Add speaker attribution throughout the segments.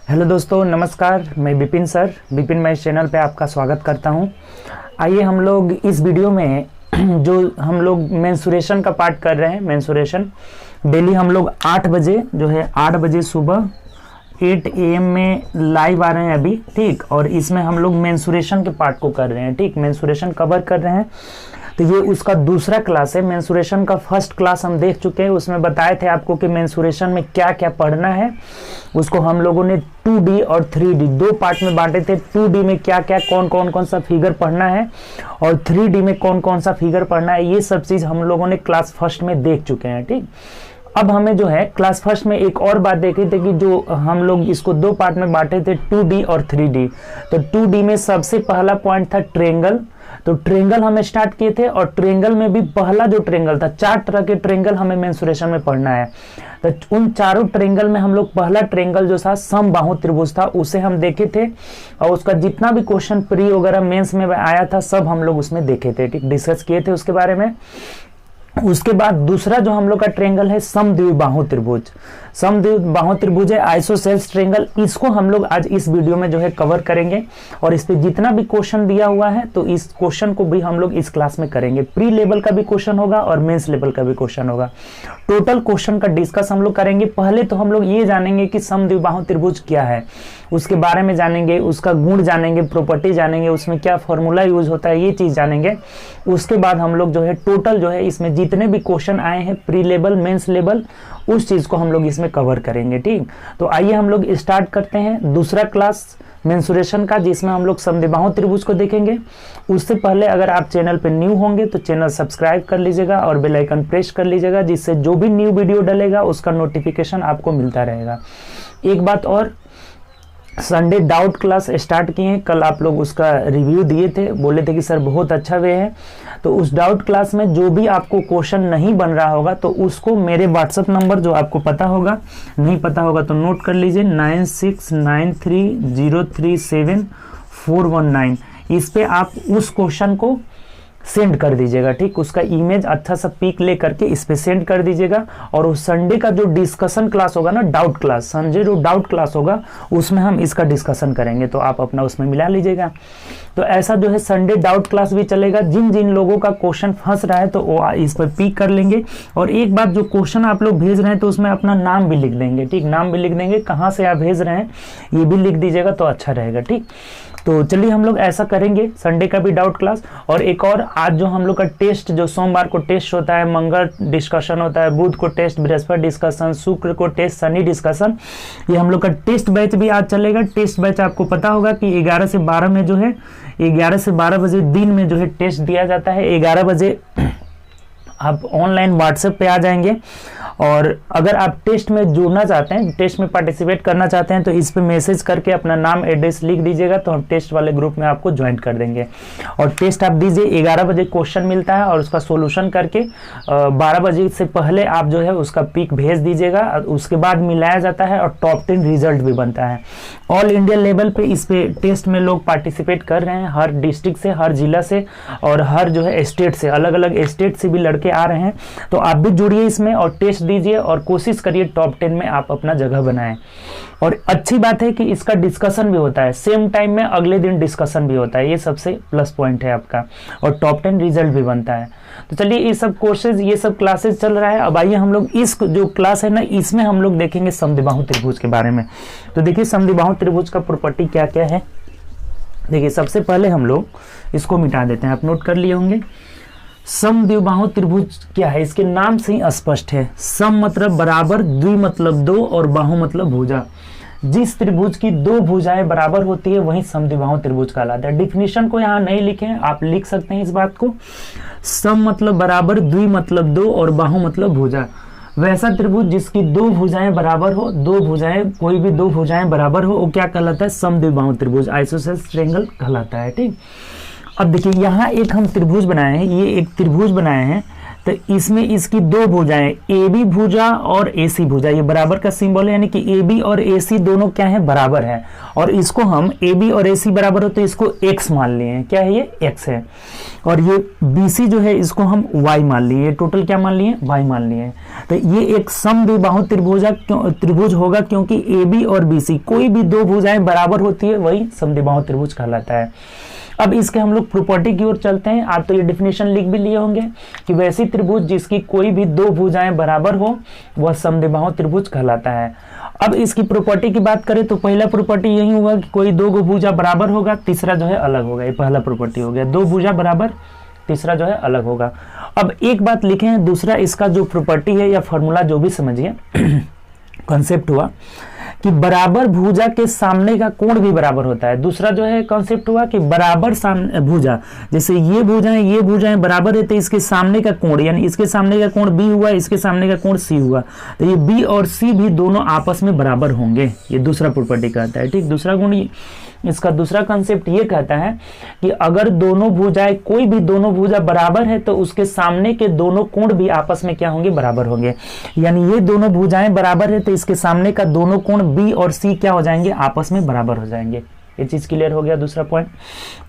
Speaker 1: Hello दोस्तों, नमस्कार। मैं विपिन सर, विपिन मैं इस चैनल पे आपका स्वागत करता हूं। आइए हम लोग इस वीडियो में जो हम लोग मेंसुरेशन का पार्ट कर रहे हैं, मेंसुरेशन डेली हम लोग 8 बजे जो है 8 बजे सुबह 8 AM में लाइव आ रहे हैं अभी, ठीक। और इसमें हम लोग मेंसुरेशन के पार्ट को कर रहे हैं, ठीक। मेंसुरेशन कवर कर रहे हैं, तो ये उसका दूसरा क्लास है। मेंसुरेशन का फर्स्ट क्लास हम देख चुके हैं, उसमें बताए थे आपको कि मेंसुरेशन में क्या क्या पढ़ना है। उसको हम लोगों ने 2D और 3D दो पार्ट में बांटे थे। 2D में क्या क्या कौन सा फिगर पढ़ना है और 3D में कौन सा फिगर पढ़ना है, ये सब चीज़ हम लोगों ने क्लास फर्स्ट में देख चुके हैं, ठीक। अब हमें जो है क्लास फर्स्ट में एक और बात देखी थी कि जो हम लोग इसको दो पार्ट में बांटे थे 2D और 3D। तो 2D में सबसे पहला पॉइंट था ट्रेंगल, तो ट्रेंगल हमें स्टार्ट किए थे। और ट्रेंगल में भी पहला जो ट्रेंगल था, 4 तरह के ट्रेंगल हमें मेंसुरेशन में पढ़ना है। तो उन चारों ट्रेंगल में हम लोग पहला ट्रेंगल जो था समबाहु त्रिभुज था, उसे हम देखे थे। और उसका जितना भी क्वेश्चन प्री वगैरह मेंस में आया था सब हम लोग उसमें देखे थे, ठीक, डिस्कस किए थे उसके बारे में। उसके बाद दूसरा जो हम लोग का ट्रेंगल है समद्विबाहु त्रिभुज। समद्विबाहु त्रिभुज है आइसोसेल्स ट्रेंगल, इसको हम लोग आज इस वीडियो में जो है कवर करेंगे। और इस पे जितना भी क्वेश्चन दिया हुआ है तो इस क्वेश्चन को भी हम लोग इस क्लास में करेंगे। प्री लेवल का भी क्वेश्चन होगा और मेंस लेवल का भी क्वेश्चन होगा। टोटल क्वेश्चन का डिस्कस हम लोग करेंगे। पहले तो हम लोग ये जानेंगे कि समद्विबाहु त्रिभुज क्या है, उसके बारे में जानेंगे, उसका गुण जानेंगे, प्रॉपर्टी जानेंगे, उसमें क्या फॉर्मूला यूज होता है, ये चीज जानेंगे। उसके बाद हम लोग जो है टोटल जो है इसमें जितने भी क्वेश्चन आए हैं प्री लेवल मेंस लेवल, उस चीज को हम लोग इसमें कवर करेंगे, ठीक। तो आइए हम लोग स्टार्ट करते हैं दूसरा क्लास मेंसुरेशन का, जिसमें हम लोग समद्विबाहु त्रिभुज को देखेंगे। उससे पहले अगर आप चैनल पे न्यू होंगे तो चैनल सब्सक्राइब कर लीजिएगा और बेल आइकन प्रेस कर लीजिएगा, जिससे जो भी न्यू वीडियो डलेगा उसका नोटिफिकेशन आपको मिलता रहेगा। एक बात और, संडे डाउट क्लास स्टार्ट किए हैं, कल आप लोग उसका रिव्यू दिए थे, बोले थे कि सर बहुत अच्छा वे है। तो उस डाउट क्लास में जो भी आपको क्वेश्चन नहीं बन रहा होगा तो उसको मेरे व्हाट्सएप नंबर जो आपको पता होगा, नहीं पता होगा तो नोट कर लीजिए, 9693037419। इस पे आप उस क्वेश्चन को सेंड कर दीजिएगा, ठीक। उसका इमेज अच्छा सा पिक ले करके इस पे सेंड कर दीजिएगा। और उस संडे का जो डिस्कशन क्लास होगा ना, डाउट क्लास, संडे जो डाउट क्लास होगा उसमें हम इसका डिस्कशन करेंगे, तो आप अपना उसमें मिला लीजिएगा। तो ऐसा जो है संडे डाउट क्लास भी चलेगा। जिन जिन लोगों का क्वेश्चन फंस रहा है तो वो इस पर पिक कर लेंगे। और एक बात, जो क्वेश्चन आप लोग भेज रहे हैं तो उसमें अपना नाम भी लिख देंगे, ठीक, नाम भी लिख देंगे, कहाँ से आप भेज रहे हैं ये भी लिख दीजिएगा तो अच्छा रहेगा, ठीक। तो चलिए हम लोग ऐसा करेंगे, संडे का भी डाउट क्लास। और एक और, आज जो हम लोग का टेस्ट, जो सोमवार को टेस्ट होता है, मंगल डिस्कशन होता है, बुध को टेस्ट, बृहस्पति डिस्कशन, शुक्र को टेस्ट, शनि डिस्कशन, ये हम लोग का टेस्ट बैच भी आज चलेगा। टेस्ट बैच आपको पता होगा कि 11 से 12 में जो है, 11 से 12 बजे दिन में जो है टेस्ट दिया जाता है। 11 बजे आप ऑनलाइन व्हाट्सएप पे आ जाएंगे। और अगर आप टेस्ट में जुड़ना चाहते हैं, टेस्ट में पार्टिसिपेट करना चाहते हैं तो इस पे मैसेज करके अपना नाम एड्रेस लिख दीजिएगा, तो हम टेस्ट वाले ग्रुप में आपको ज्वाइन कर देंगे। और टेस्ट आप दीजिए, 11 बजे क्वेश्चन मिलता है और उसका सोल्यूशन करके 12 बजे से पहले आप जो है उसका पिक भेज दीजिएगा। उसके बाद मिलाया जाता है और टॉप 10 रिजल्ट भी बनता है। ऑल इंडिया लेवल पे इस पे टेस्ट में लोग पार्टिसिपेट कर रहे हैं, हर डिस्ट्रिक्ट से, हर जिला से और हर जो है स्टेट से, अलग अलग स्टेट से भी लड़के आ रहे हैं। तो आप भी जुड़िए इसमें और टेस्ट दीजिए और कोशिश करिए टॉप 10 में आप अपना जगह बनाएं। और अच्छी बात है कि इसका डिस्कशन भी होता है, सेम टाइम में अगले दिन डिस्कशन भी होता है, ये सबसे प्लस पॉइंट है आपका। और टॉप 10 रिजल्ट भी बनता है। तो चलिए ये सब कोर्सेज, ये सब क्लासेस चल रहा है। अब आइए हम लोग इस जो क्लास है ना, इसमें हम लोग देखेंगे समद्विबाहु त्रिभुज के बारे में। तो देखिए समद्विबाहु त्रिभुज का प्रॉपर्टी क्या क्या है। देखिए सबसे पहले हम लोग इसको मिटा देते हैं, आप नोट कर लिए होंगे। समद्विबाहु त्रिभुज क्या है, इसके नाम से ही स्पष्ट है। सम मतलब बराबर, द्वि मतलब दो और बाहु मतलब भुजा। जिस त्रिभुज की दो भुजाएं बराबर होती है वही समद्विबाहु त्रिभुज कहलाता है। डिफिनीशन को यहाँ नहीं लिखे हैं, आप लिख सकते हैं इस बात को। सम मतलब बराबर, द्वि मतलब दो और बाहु मतलब भुजा। वैसा त्रिभुज जिसकी दो भुजाएं बराबर हो, दो भुजाएं, कोई भी दो भुजाएं बराबर हो, वो क्या कहलाता है, समद्विबाहु त्रिभुज, आइसोसेल्स ट्रायंगल कहलाता है, ठीक। अब देखिए यहाँ एक हम त्रिभुज बनाए हैं, ये एक त्रिभुज बनाए हैं। तो इसमें इसकी दो भुजाएं, ए बी भुजा और ए सी भुजा, ये बराबर का सिंबल है, यानी कि ए बी और ए सी दोनों क्या है, बराबर है। और इसको हम ए बी और ए सी बराबर हो तो इसको एक्स मान लिए हैं, क्या है ये, एक्स है। और ये बी सी जो है इसको हम वाई मान लिए, टोटल क्या मान लिए, वाई मान लिए। तो ये एक समद्विबाहु त्रिभुज होगा, क्योंकि ए बी और बी सी कोई भी दो भुजाएं बराबर होती है वही समद्विबाहु त्रिभुज कहलाता है। अब इसके हम लोग प्रॉपर्टी की ओर चलते हैं। आप तो ये डिफिनेशन लिख भी लिए होंगे कि वैसी त्रिभुज जिसकी कोई भी दो भुजाएं बराबर हो वह समद्विबाहु त्रिभुज कहलाता है। अब इसकी प्रॉपर्टी की बात करें तो पहला प्रॉपर्टी यही हुआ कि कोई दो भुजा बराबर होगा, तीसरा जो है अलग होगा। ये पहला प्रॉपर्टी हो गया, दो भुजा बराबर, तीसरा जो है अलग होगा। अब एक बात लिखे हैं, दूसरा इसका जो प्रॉपर्टी है या फॉर्मूला जो भी समझिए कॉन्सेप्ट हुआ कि बराबर भुजा के सामने का कोण भी बराबर होता है। दूसरा जो है कॉन्सेप्ट हुआ कि बराबर भुजा, जैसे ये भुजाएं बराबर है तो इसके सामने का कोण, यानी इसके सामने का कोण बी हुआ, इसके सामने का कोण सी हुआ, तो ये बी और सी भी दोनों आपस में बराबर होंगे। ये दूसरा प्रॉपर्टी कहता है, ठीक। दूसरा गुण, इसका दूसरा कंसेप्ट ये कहता है कि अगर दोनों भुजाएं, कोई भी दोनों भुजा बराबर है तो उसके सामने के दोनों कोण भी आपस में क्या होंगे, बराबर होंगे। यानी ये दोनों भुजाएं बराबर है तो इसके सामने का दोनों कोण बी और सी क्या हो जाएंगे, आपस में बराबर हो जाएंगे। ये चीज क्लियर हो गया, दूसरा पॉइंट।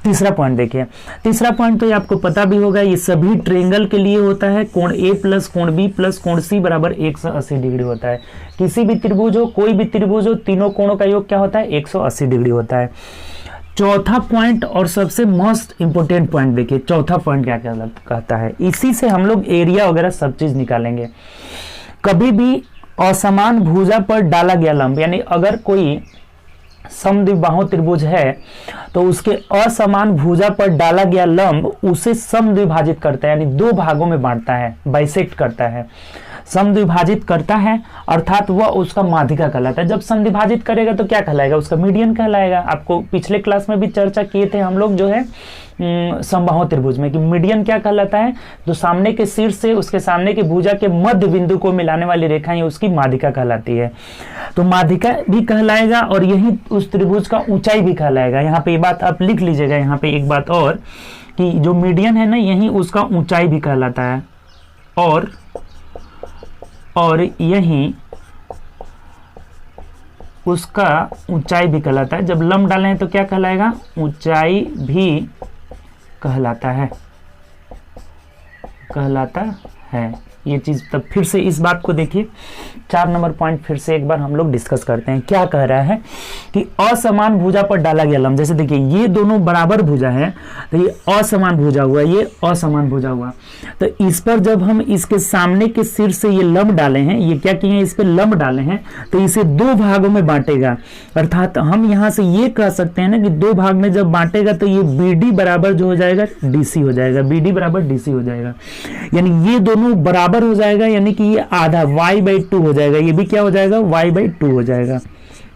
Speaker 1: तीसरा पॉइंट देखिए, तीसरा पॉइंट तो ये आपको पता भी होगा, ये सभी ट्रायंगल के लिए होता है। कोण ए प्लस कोण बी प्लस कोण सी बराबर 180 डिग्री होता है। किसी भी त्रिभुज हो, कोई भी त्रिभुज हो, तीनों कोणों का योग क्या होता है, 180 डिग्री होता है। चौथा पॉइंट और सबसे मोस्ट इंपोर्टेंट पॉइंट देखिए, चौथा पॉइंट क्या कहता है, इसी से हम लोग एरिया वगैरह सब चीज निकालेंगे। कभी भी असमान भुजा पर डाला गया लंब, यानी अगर कोई समद्विबाहु त्रिभुज है तो उसके असमान भुजा पर डाला गया लंब उसे समद्विभाजित करता है, यानी दो भागों में बांटता है, बाइसेक्ट करता है, समद्विभाजित करता है, अर्थात वह उसका माध्यिका कहलाता है। जब समद्विभाजित करेगा तो क्या कहलाएगा, उसका मीडियन कहलाएगा। आपको पिछले क्लास में भी चर्चा किए थे हम लोग जो है समबाहु त्रिभुज में, कि मीडियन क्या कहलाता है, तो सामने के शीर्ष से उसके सामने के भुजा के मध्य बिंदु को मिलाने वाली रेखाएं उसकी माध्यिका कहलाती है। तो माध्यिका भी कहलाएगा और यही उस त्रिभुज का ऊंचाई भी कहलाएगा। यहाँ पे ये बात आप लिख लीजिएगा, यहाँ पे एक बात और, कि जो मीडियन है ना, यही उसका ऊंचाई भी कहलाता है, और यही उसका ऊंचाई भी कहलाता है। जब लंब डालें तो क्या कहलाएगा, ऊंचाई भी कहलाता है। ये चीज तब फिर से इस बात को देखिए, 4 नंबर पॉइंट फिर से एक बार हम लोग डिस्कस करते हैं। क्या कह रहा है कि असमान भुजा पर डाला गया लंब, जैसे देखिए ये दोनों बराबर भुजा है तो ये असमान भुजा हुआ, ये असमान भुजा हुआ, तो इस पर जब हम इसके सामने के सिर से ये लंब डाले हैं, ये क्या किए हैं, इस पे लंब डाले हैं, तो इसे दो भागों में बांटेगा। अर्थात हम यहां से ये कह सकते हैं ना कि दो भाग में जब बांटेगा तो ये BD बराबर जो हो जाएगा DC हो जाएगा, BD बराबर DC हो जाएगा, यानी ये दोनों बराबर हो जाएगा, यानी कि ये आधा y/2 हो जाएगा, ये भी क्या हो जाएगा, y/2 हो जाएगा।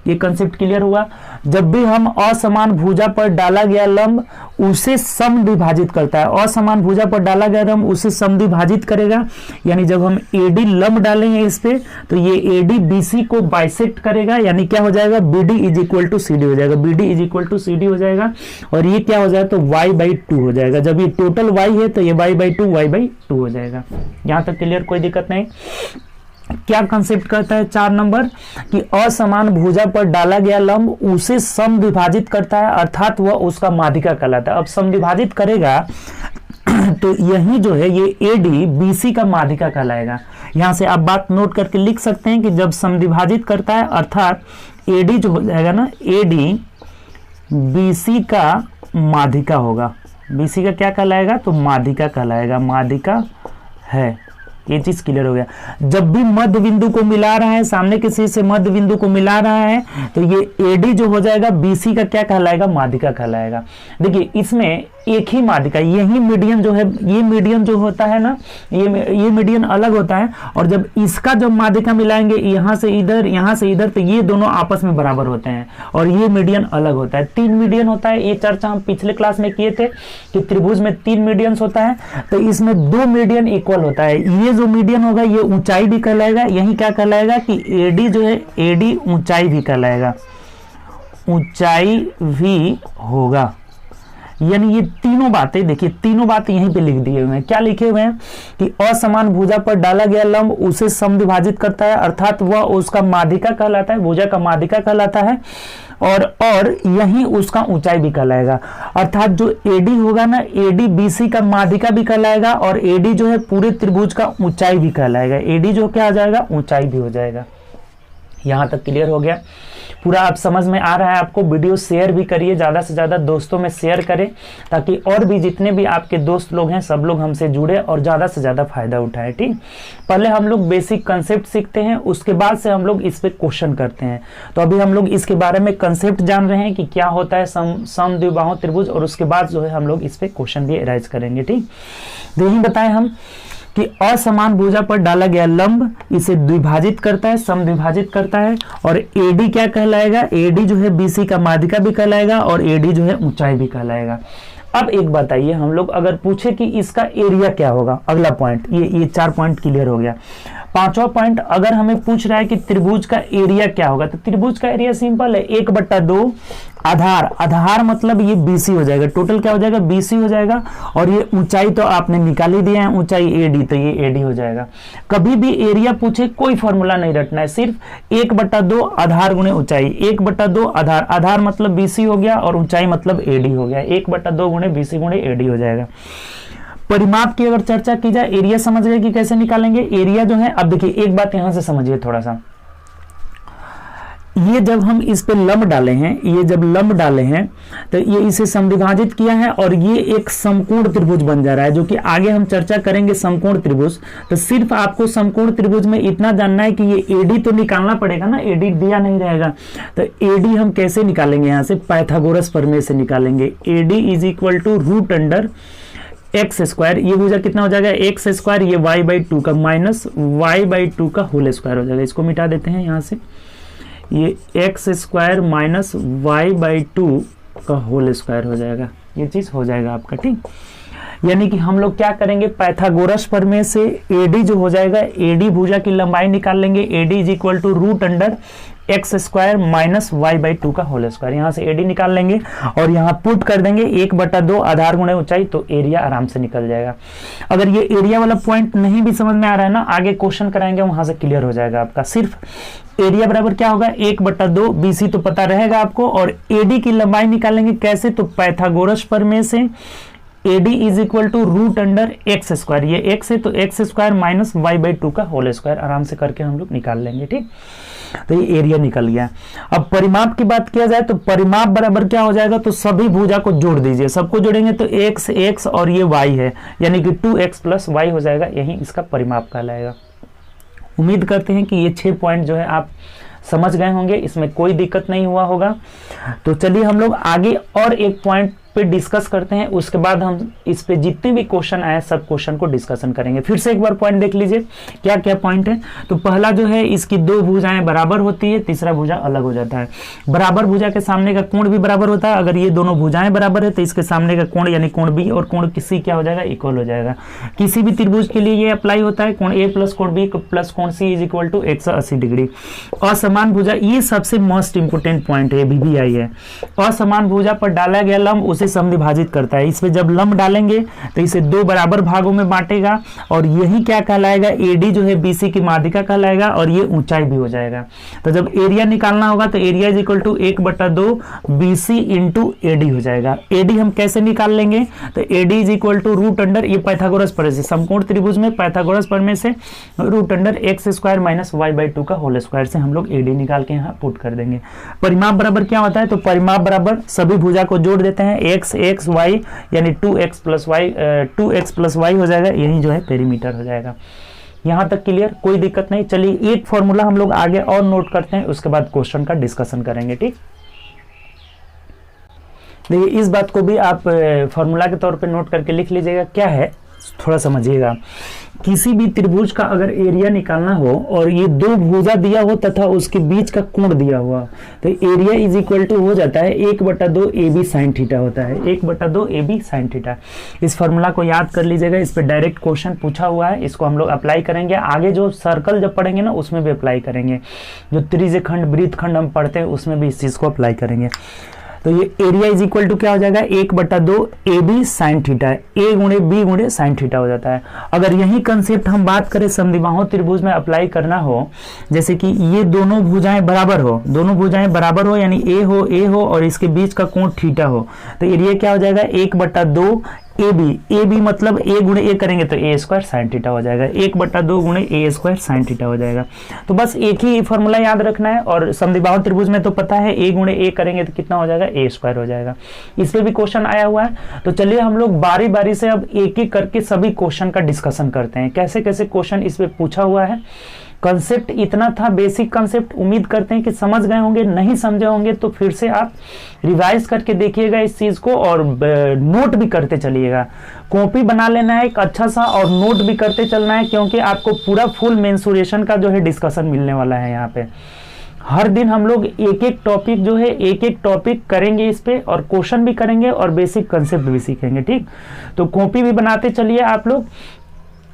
Speaker 1: ये कंसेप्ट क्लियर हुआ। जब भी हम असमान भुजा पर डाला गया लंब उसे समद्विभाजित करता है, असमान भुजा पर डाला गया लंब उसे समद्विभाजित करेगा, यानी जब हम AD लंब डालेंगे इस पे तो ये AD BC को बाइसेक्ट करेगा, यानी क्या हो जाएगा, BD = CD हो जाएगा, BD = CD हो जाएगा, और ये क्या हो जाएगा, तो y/2 हो जाएगा। जब ये टोटल y है तो ये y/2 हो जाएगा। यहां तक क्लियर, कोई दिक्कत नहीं। क्या कंसेप्ट करता है 4 नंबर, कि असमान भुजा पर डाला गया लंब उसे समद्विभाजित करता है, अर्थात वह उसका माध्यिका कहलाता है। अब समद्विभाजित करेगा तो यही जो है ये AD BC का माध्यिका कहलाएगा। यहां से आप बात नोट करके लिख सकते हैं कि जब समद्विभाजित करता है अर्थात AD जो हो जाएगा ना, AD BC का माध्यिका होगा। BC का क्या कहलाएगा, तो माध्यिका कहलाएगा, माध्यिका है। ये चीज क्लियर हो गया। जब भी मध्य बिंदु को मिला रहा है, सामने के शीर्ष से मध्य बिंदु को मिला रहा है, तो ये AD जो हो जाएगा BC का क्या कहलाएगा, माध्यिका कहलाएगा। देखिए इसमें एक ही माध्यिका, यही मीडियन जो है, ये मीडियन जो होता है ना, ये मीडियन अलग होता है, और जब इसका जब माध्यिका मिलाएंगे यहाँ से इधर, यहाँ से इधर, तो ये दोनों आपस में बराबर होते हैं, और ये मीडियन अलग होता है। 3 मीडियन होता है, ये चर्चा हम पिछले क्लास में किए थे कि त्रिभुज में 3 मीडियंस होता है, तो इसमें 2 मीडियन इक्वल होता है। ये जो मीडियन होगा ये ऊंचाई भी कहलाएगा, यही क्या कहलाएगा कि AD जो है, AD ऊंचाई भी कहलाएगा, ऊंचाई भी होगा। यानी ये तीनों बातें देखिए, तीनों बातें यहीं पे लिख दिए हुए हैं। क्या लिखे हुए हैं कि असमान भुजा पर डाला गया लंब उसे समद्विभाजित करता है, अर्थात वह उसका माध्यिका कहलाता है, भुजा का माध्यिका कहलाता है, और यही उसका ऊंचाई भी कहलाएगा। अर्थात जो एडी होगा ना, एडी बीसी का माध्यिका भी कहलाएगा, और एडी जो है पूरे त्रिभुज का ऊंचाई भी कहलाएगा। एडी जो क्या आ जाएगा, ऊंचाई भी हो जाएगा। यहां तक क्लियर हो गया? पूरा आप समझ में आ रहा है आपको? वीडियो शेयर भी करिए, ज़्यादा से ज़्यादा दोस्तों में शेयर करें, ताकि और भी जितने भी आपके दोस्त लोग हैं सब लोग हमसे जुड़े और ज़्यादा से ज़्यादा फायदा उठाएं। ठीक, पहले हम लोग बेसिक कंसेप्ट सीखते हैं, उसके बाद से हम लोग इस पे क्वेश्चन करते हैं। तो अभी हम लोग इसके बारे में कंसेप्ट जान रहे हैं कि क्या होता है समद्विबाहु त्रिभुज, और उसके बाद जो है हम लोग इस पे क्वेश्चन भी राइज करेंगे। ठीक, तो यही बताएं हम कि असमान भुजा पर डाला गया लंब इसे द्विभाजित करता है, समद्विभाजित करता है, और एडी क्या कहलाएगा, एडी जो है बीसी का माध्यिका भी कहलाएगा, और एडी जो है ऊंचाई भी कहलाएगा। अब एक बताइए, हम लोग अगर पूछे कि इसका एरिया क्या होगा, अगला पॉइंट, ये 4 पॉइंट क्लियर हो गया। 5वां पॉइंट, अगर हमें पूछ रहा है कि त्रिभुज का एरिया क्या होगा, तो त्रिभुज का एरिया सिंपल है, 1/2 आधार, आधार मतलब ये बीसी हो जाएगा, टोटल क्या हो जाएगा, बीसी हो जाएगा, और ये ऊंचाई तो आपने निकाल ही दिया है, ऊंचाई एडी, तो ये एडी हो जाएगा। कभी भी एरिया पूछे कोई फॉर्मूला नहीं रटना है, सिर्फ 1/2 आधार गुणे ऊंचाई, 1/2 आधार, आधार मतलब बीसी हो गया और ऊंचाई मतलब एडी हो गया, 1/2 गुणे बीसी गुणे एडी हो जाएगा। परिमाप की अगर चर्चा की जाए, एरिया समझ गए कि कैसे निकालेंगे एरिया जो है। अब देखिए एक बात यहां से समझिए थोड़ा सा, ये जब हम इस पे लंब डाले हैं, ये जब लंब डाले हैं तो ये इसे समद्विभाजित किया है, और ये एक समकोण त्रिभुज बन जा रहा है, जो कि आगे हम चर्चा करेंगे समकोण त्रिभुज। तो सिर्फ आपको समकोण त्रिभुज में इतना जानना है कि ये एडी तो निकालना पड़ेगा ना, एडी दिया नहीं रहेगा, तो एडी हम कैसे निकालेंगे, यहां से पाइथागोरस प्रमेय से निकालेंगे। AD is equal to root under x square, ये भुजा कितना हो जाएगा, एक्स स्क्वायर, ये y/2 का माइनस y/2 का होल स्क्वायर हो जाएगा। इसको मिटा देते हैं यहाँ से, ये एक्स स्क्वायर माइनस y/2 का होल स्क्वायर हो जाएगा, ये चीज हो जाएगा आपका। ठीक, यानी कि हम लोग क्या करेंगे, पाइथागोरस प्रमेय से एडी जो हो जाएगा, एडी भुजा की लंबाई निकाल लेंगे। AD is equal to root under x square minus y/2 का होल स्क्वायर, यहां से एडी निकाल लेंगे और यहां पुट कर देंगे 1/2 आधार गुणे ऊंचाई, तो एरिया आराम से निकल जाएगा। अगर ये एरिया वाला पॉइंट नहीं भी समझ में आ रहा है ना, आगे क्वेश्चन कराएंगे वहां से क्लियर हो जाएगा आपका। सिर्फ एरिया बराबर क्या होगा, 1/2 बीसी तो पता रहेगा आपको, और एडी की लंबाई निकालेंगे कैसे, तो पाइथागोरस प्रमेय से AD is equal to root under x square, ये एक्स है तो एक्स स्क्वायर माइनस y/2 का होल स्क्वायर, आराम से करके हम लोग निकाल लेंगे। ठीक, तो ये एरिया निकल गया। अब परिमाप की बात किया जाए तो परिमाप बराबर क्या हो जाएगा, तो सभी भुजा को जोड़ दीजिए, सबको जोड़ेंगे तो x x और ये y है, यानी कि 2x + y हो जाएगा, यही इसका परिमाप कहलाएगा। उम्मीद करते हैं कि ये 6 पॉइंट जो है आप समझ गए होंगे, इसमें कोई दिक्कत नहीं हुआ होगा। तो चलिए हम लोग आगे और एक पॉइंट पे डिस्कस करते हैं, उसके बाद हम इस पे जितने भी क्वेश्चन आए सब क्वेश्चन को डिस्कशन करेंगे। फिर से एक बार पॉइंट देख लीजिए क्या क्या पॉइंट है। तो पहला जो है, इसकी 2 भुजाएं बराबर होती है, तीसरा भुजा अलग हो जाता है। बराबर भुजा के सामने का कोण भी बराबर होता है, अगर ये दोनों भुजाएं बराबर है तो इसके सामने का कोण यानी कोण बी और कोण सी क्या हो जाएगा, इक्वल हो जाएगा। किसी भी त्रिभुज के लिए ये अप्लाई होता है, कोण ए प्लस कोण बी प्लस कोण सी इज इक्वल टू 180 डिग्री। असमान भुजा, ये सबसे मोस्ट इंपोर्टेंट पॉइंट है, BBI है। असमान भुजा पर डाला गया लंब उसे समद्विभाजित करता है। इसमें जब लंब डालेंगे तो इसे 2 बराबर भागों में बांटेगा, और यही क्या कहलाएगा, एडी जो है बीसी की माध्यिका कहलाएगा, और ये ऊंचाई भी हो जाएगा। तो जब एरिया निकालना होगा तो area is equal to 1/2 BC into AD हो जाएगा। एडी हम कैसे निकाल लेंगे, तो AD is equal to root under, ये पाइथागोरस प्रमेय से, समकोण त्रिभुज में पाइथागोरस प्रमेय से root under x square minus y/2 का होल स्क्वायर से हम लोग एडी निकाल के यहाँ पुट कर देंगे। परिमाप बराबर क्या होता है, तो परिमाप बराबर सभी भुजा को जोड़ देते हैं, x x y यानी 2x + y हो जाएगा, यही जो है पेरीमीटर हो जाएगा। यहां तक क्लियर, कोई दिक्कत नहीं। चलिए एक फॉर्मूला हम लोग आगे और नोट करते हैं, उसके बाद क्वेश्चन का डिस्कशन करेंगे। ठीक, देखिए इस बात को भी आप फॉर्मूला के तौर पे नोट करके लिख लीजिएगा। क्या है थोड़ा समझिएगा, किसी भी त्रिभुज का अगर एरिया निकालना हो और ये 2 भुजा दिया हो तथा उसके बीच का कोण दिया हुआ, तो एरिया इज इक्वल टू हो जाता है 1/2 AB sin थीटा होता है, 1/2 AB sin थीटा। इस फॉर्मूला को याद कर लीजिएगा, इस पे डायरेक्ट क्वेश्चन पूछा हुआ है, इसको हम लोग अप्लाई करेंगे। आगे जो सर्कल जब पढ़ेंगे ना उसमें भी अप्लाई करेंगे, जो त्रिज्यखंड वृत्तखंड हम पढ़ते हैं उसमें भी इस चीज को अप्लाई करेंगे। तो ये एरिया इज इक्वल टू क्या हो जाएगा, 1/2 AB sin थीटा, A गुणे B गुणे sin थीटा हो जाता है। अगर यही कंसेप्ट हम बात करें समद्विबाहु त्रिभुज में अप्लाई करना हो, जैसे कि ये दोनों भुजाएं बराबर हो, यानी A हो और इसके बीच का कोण थीटा हो, तो एरिया क्या हो जाएगा, 1/2 AB मतलब A गुणे A करेंगे तो A² sin थीटा हो जाएगा, 1/2 गुणे A² sin थीटा हो जाएगा। तो बस एक ही फॉर्मूला याद रखना है, और समद्विबाहु त्रिभुज में तो पता है A गुणे A करेंगे तो कितना हो जाएगा, A² हो जाएगा। इस पे भी क्वेश्चन आया हुआ है, तो चलिए हम लोग बारी बारी से अब एक एक करके सभी क्वेश्चन का डिस्कशन करते हैं, कैसे कैसे क्वेश्चन इस पे पूछा हुआ है। कंसेप्ट इतना था, बेसिक कंसेप्ट, उम्मीद करते हैं कि समझ गए होंगे, नहीं समझे होंगे तो फिर से आप रिवाइज करके देखिएगा इस चीज को, और नोट भी करते चलिएगा। कॉपी बना लेना है एक अच्छा सा, और नोट भी करते चलना है, क्योंकि आपको पूरा फुल मेंसुरेशन का जो है डिस्कशन मिलने वाला है यहाँ पे। हर दिन हम लोग एक एक टॉपिक जो है, एक एक टॉपिक करेंगे इस पे, और क्वेश्चन भी करेंगे और बेसिक कंसेप्ट भी सीखेंगे, ठीक। तो कॉपी भी बनाते चलिए आप लोग,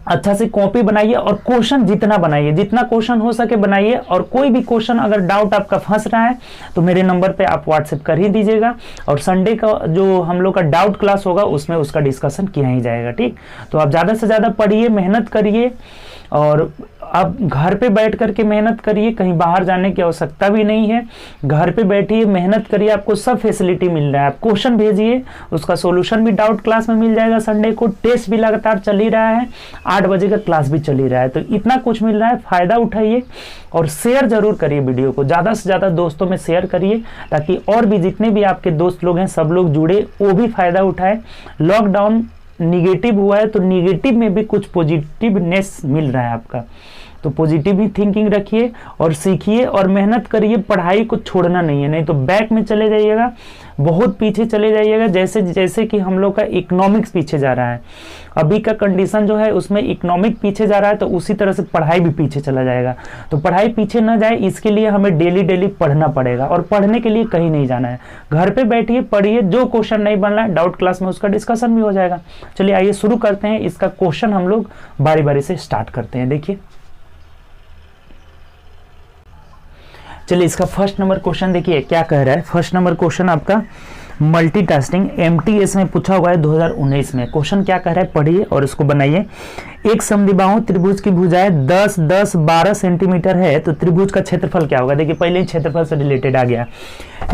Speaker 1: अच्छा से कॉपी बनाइए, और क्वेश्चन जितना बनाइए, जितना क्वेश्चन हो सके बनाइए। और कोई भी क्वेश्चन अगर डाउट आपका फंस रहा है तो मेरे नंबर पे आप व्हाट्सएप कर ही दीजिएगा, और संडे का जो हम लोग का डाउट क्लास होगा उसमें उसका डिस्कशन किया ही जाएगा, ठीक। तो आप ज़्यादा से ज़्यादा पढ़िए, मेहनत करिए, और आप घर पे बैठ करके मेहनत करिए, कहीं बाहर जाने की आवश्यकता भी नहीं है। घर पे बैठिए, मेहनत करिए, आपको सब फैसिलिटी मिल रहा है। आप क्वेश्चन भेजिए, उसका सॉल्यूशन भी डाउट क्लास में मिल जाएगा। संडे को टेस्ट भी लगातार चल ही रहा है, 8 बजे का क्लास भी चल ही रहा है, तो इतना कुछ मिल रहा है, फायदा उठाइए। और शेयर जरूर करिए वीडियो को, ज़्यादा से ज़्यादा दोस्तों में शेयर करिए, ताकि और भी जितने भी आपके दोस्त लोग हैं सब लोग जुड़े, वो भी फायदा उठाए। लॉकडाउन निगेटिव हुआ है तो निगेटिव में भी कुछ पॉजिटिवनेस मिल रहा है आपका, तो पॉजिटिव ही थिंकिंग रखिए और सीखिए और मेहनत करिए। पढ़ाई को छोड़ना नहीं है, नहीं तो बैक में चले जाइएगा, बहुत पीछे चले जाइएगा। जैसे जैसे कि हम लोग का इकोनॉमिक्स पीछे जा रहा है, अभी का कंडीशन जो है उसमें इकोनॉमिक पीछे जा रहा है, तो उसी तरह से पढ़ाई भी पीछे चला जाएगा। तो पढ़ाई पीछे न जाए, इसके लिए हमें डेली डेली पढ़ना पड़ेगा, और पढ़ने के लिए कहीं नहीं जाना है, घर पे बैठिए पढ़िए। जो क्वेश्चन नहीं बन रहा है डाउट क्लास में उसका डिस्कशन भी हो जाएगा। चलिए आइए शुरू करते हैं, इसका क्वेश्चन हम लोग बारी बारी से स्टार्ट करते हैं। देखिए, चलिए इसका फर्स्ट नंबर क्वेश्चन देखिए क्या कह रहा है। फर्स्ट नंबर क्वेश्चन आपका मल्टीटास्किंग MTS में पूछा हुआ है 2019 में। क्वेश्चन क्या कह रहा है पढ़िए और इसको बनाइए। एक समद्विबाहु त्रिभुज की भुजाएं 10, 10, 12 सेंटीमीटर है, तो त्रिभुज का क्षेत्रफल क्या होगा। देखिए पहले ही क्षेत्रफल से रिलेटेड आ गया।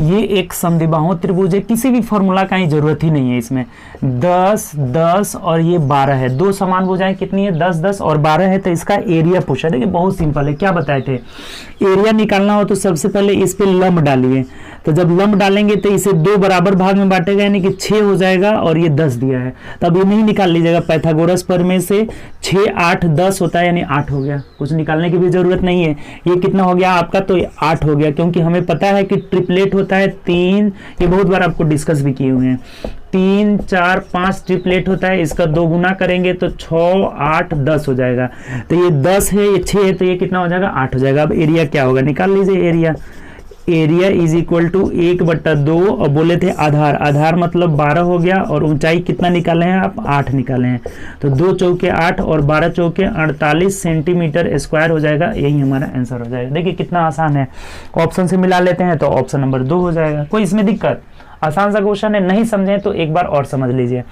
Speaker 1: ये एक समद्विबाहु त्रिभुज है, किसी भी फॉर्मूला का ही जरूरत ही नहीं है इसमें। 10, 10 और ये 12 है, दो समान भुजाएं कितनी है, 10, 10 और 12 है। तो इसका एरिया पूछा। देखिए बहुत सिंपल है, क्या बताए थे, एरिया निकालना हो तो सबसे पहले इस पे लंब डालिए। तो जब लंब डालेंगे तो इसे दो बराबर भाग में बांटेगा, यानी कि 6 हो जाएगा, और ये 10 दिया है, तब ये नहीं निकाल लीजिएगा। पाइथागोरस प्रमेय से 6, 8, 10 होता है, यानी 8 हो गया, कुछ निकालने की भी जरूरत नहीं है। ये कितना हो गया आपका, तो ये 8 हो गया, क्योंकि हमें पता है कि ट्रिपलेट होता है 3, ये बहुत बार आपको डिस्कस भी किए हुए हैं। 3, 4, 5 ट्रिपलेट होता है, इसका 2 गुना करेंगे तो 6, 8, 10 हो जाएगा। तो ये 10 है, ये 6 है, तो ये कितना हो जाएगा, 8 हो जाएगा। अब एरिया क्या होगा, निकाल लीजिए area. Area is equal to 1/2, और बोले थे आधार, आधार मतलब 12 हो गया, और ऊंचाई कितना निकाले हैं आप, 8 निकाले हैं। तो 2 चौके 8 और 12 चौके 48 सेंटीमीटर स्क्वायर हो जाएगा, यही हमारा आंसर हो जाएगा। देखिए कितना आसान है, ऑप्शन से मिला लेते हैं तो ऑप्शन नंबर 2 हो जाएगा। कोई इसमें दिक्कत, आसान सा क्वेश्चन है, नहीं समझे तो एक बार और समझ लीजिए।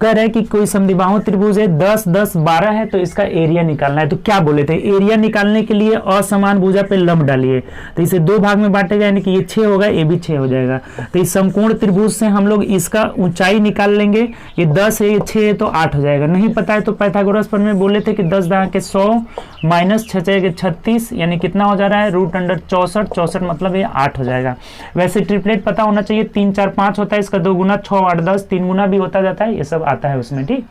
Speaker 1: कह रहे हैं कि कोई समद्विबाहु त्रिभुज है, 10, 10, 12 है, तो इसका एरिया निकालना है। तो क्या बोले थे, एरिया निकालने के लिए असमान भुजा पे लंब डालिए, तो इसे 2 भाग में बांटेगा, यानी कि ये 6 होगा, ये भी 6 हो जाएगा। तो इस समकोण त्रिभुज से हम लोग इसका ऊंचाई निकाल लेंगे, ये 10 है, ये 6 है, तो 8 हो जाएगा। नहीं पता है तो पाइथागोरस प्रमेय बोले थे कि 10 दाएं के 100 माइनस 6 के 36, यानी कितना हो जा रहा है, √64, 64 मतलब ये 8 हो जाएगा। वैसे ट्रिपलेट पता होना चाहिए, 3, 4, 5 होता है, इसका 2 गुना 6, 8, 10, 3 गुना भी होता जाता है, ये सब आता है उसमें, ठीक।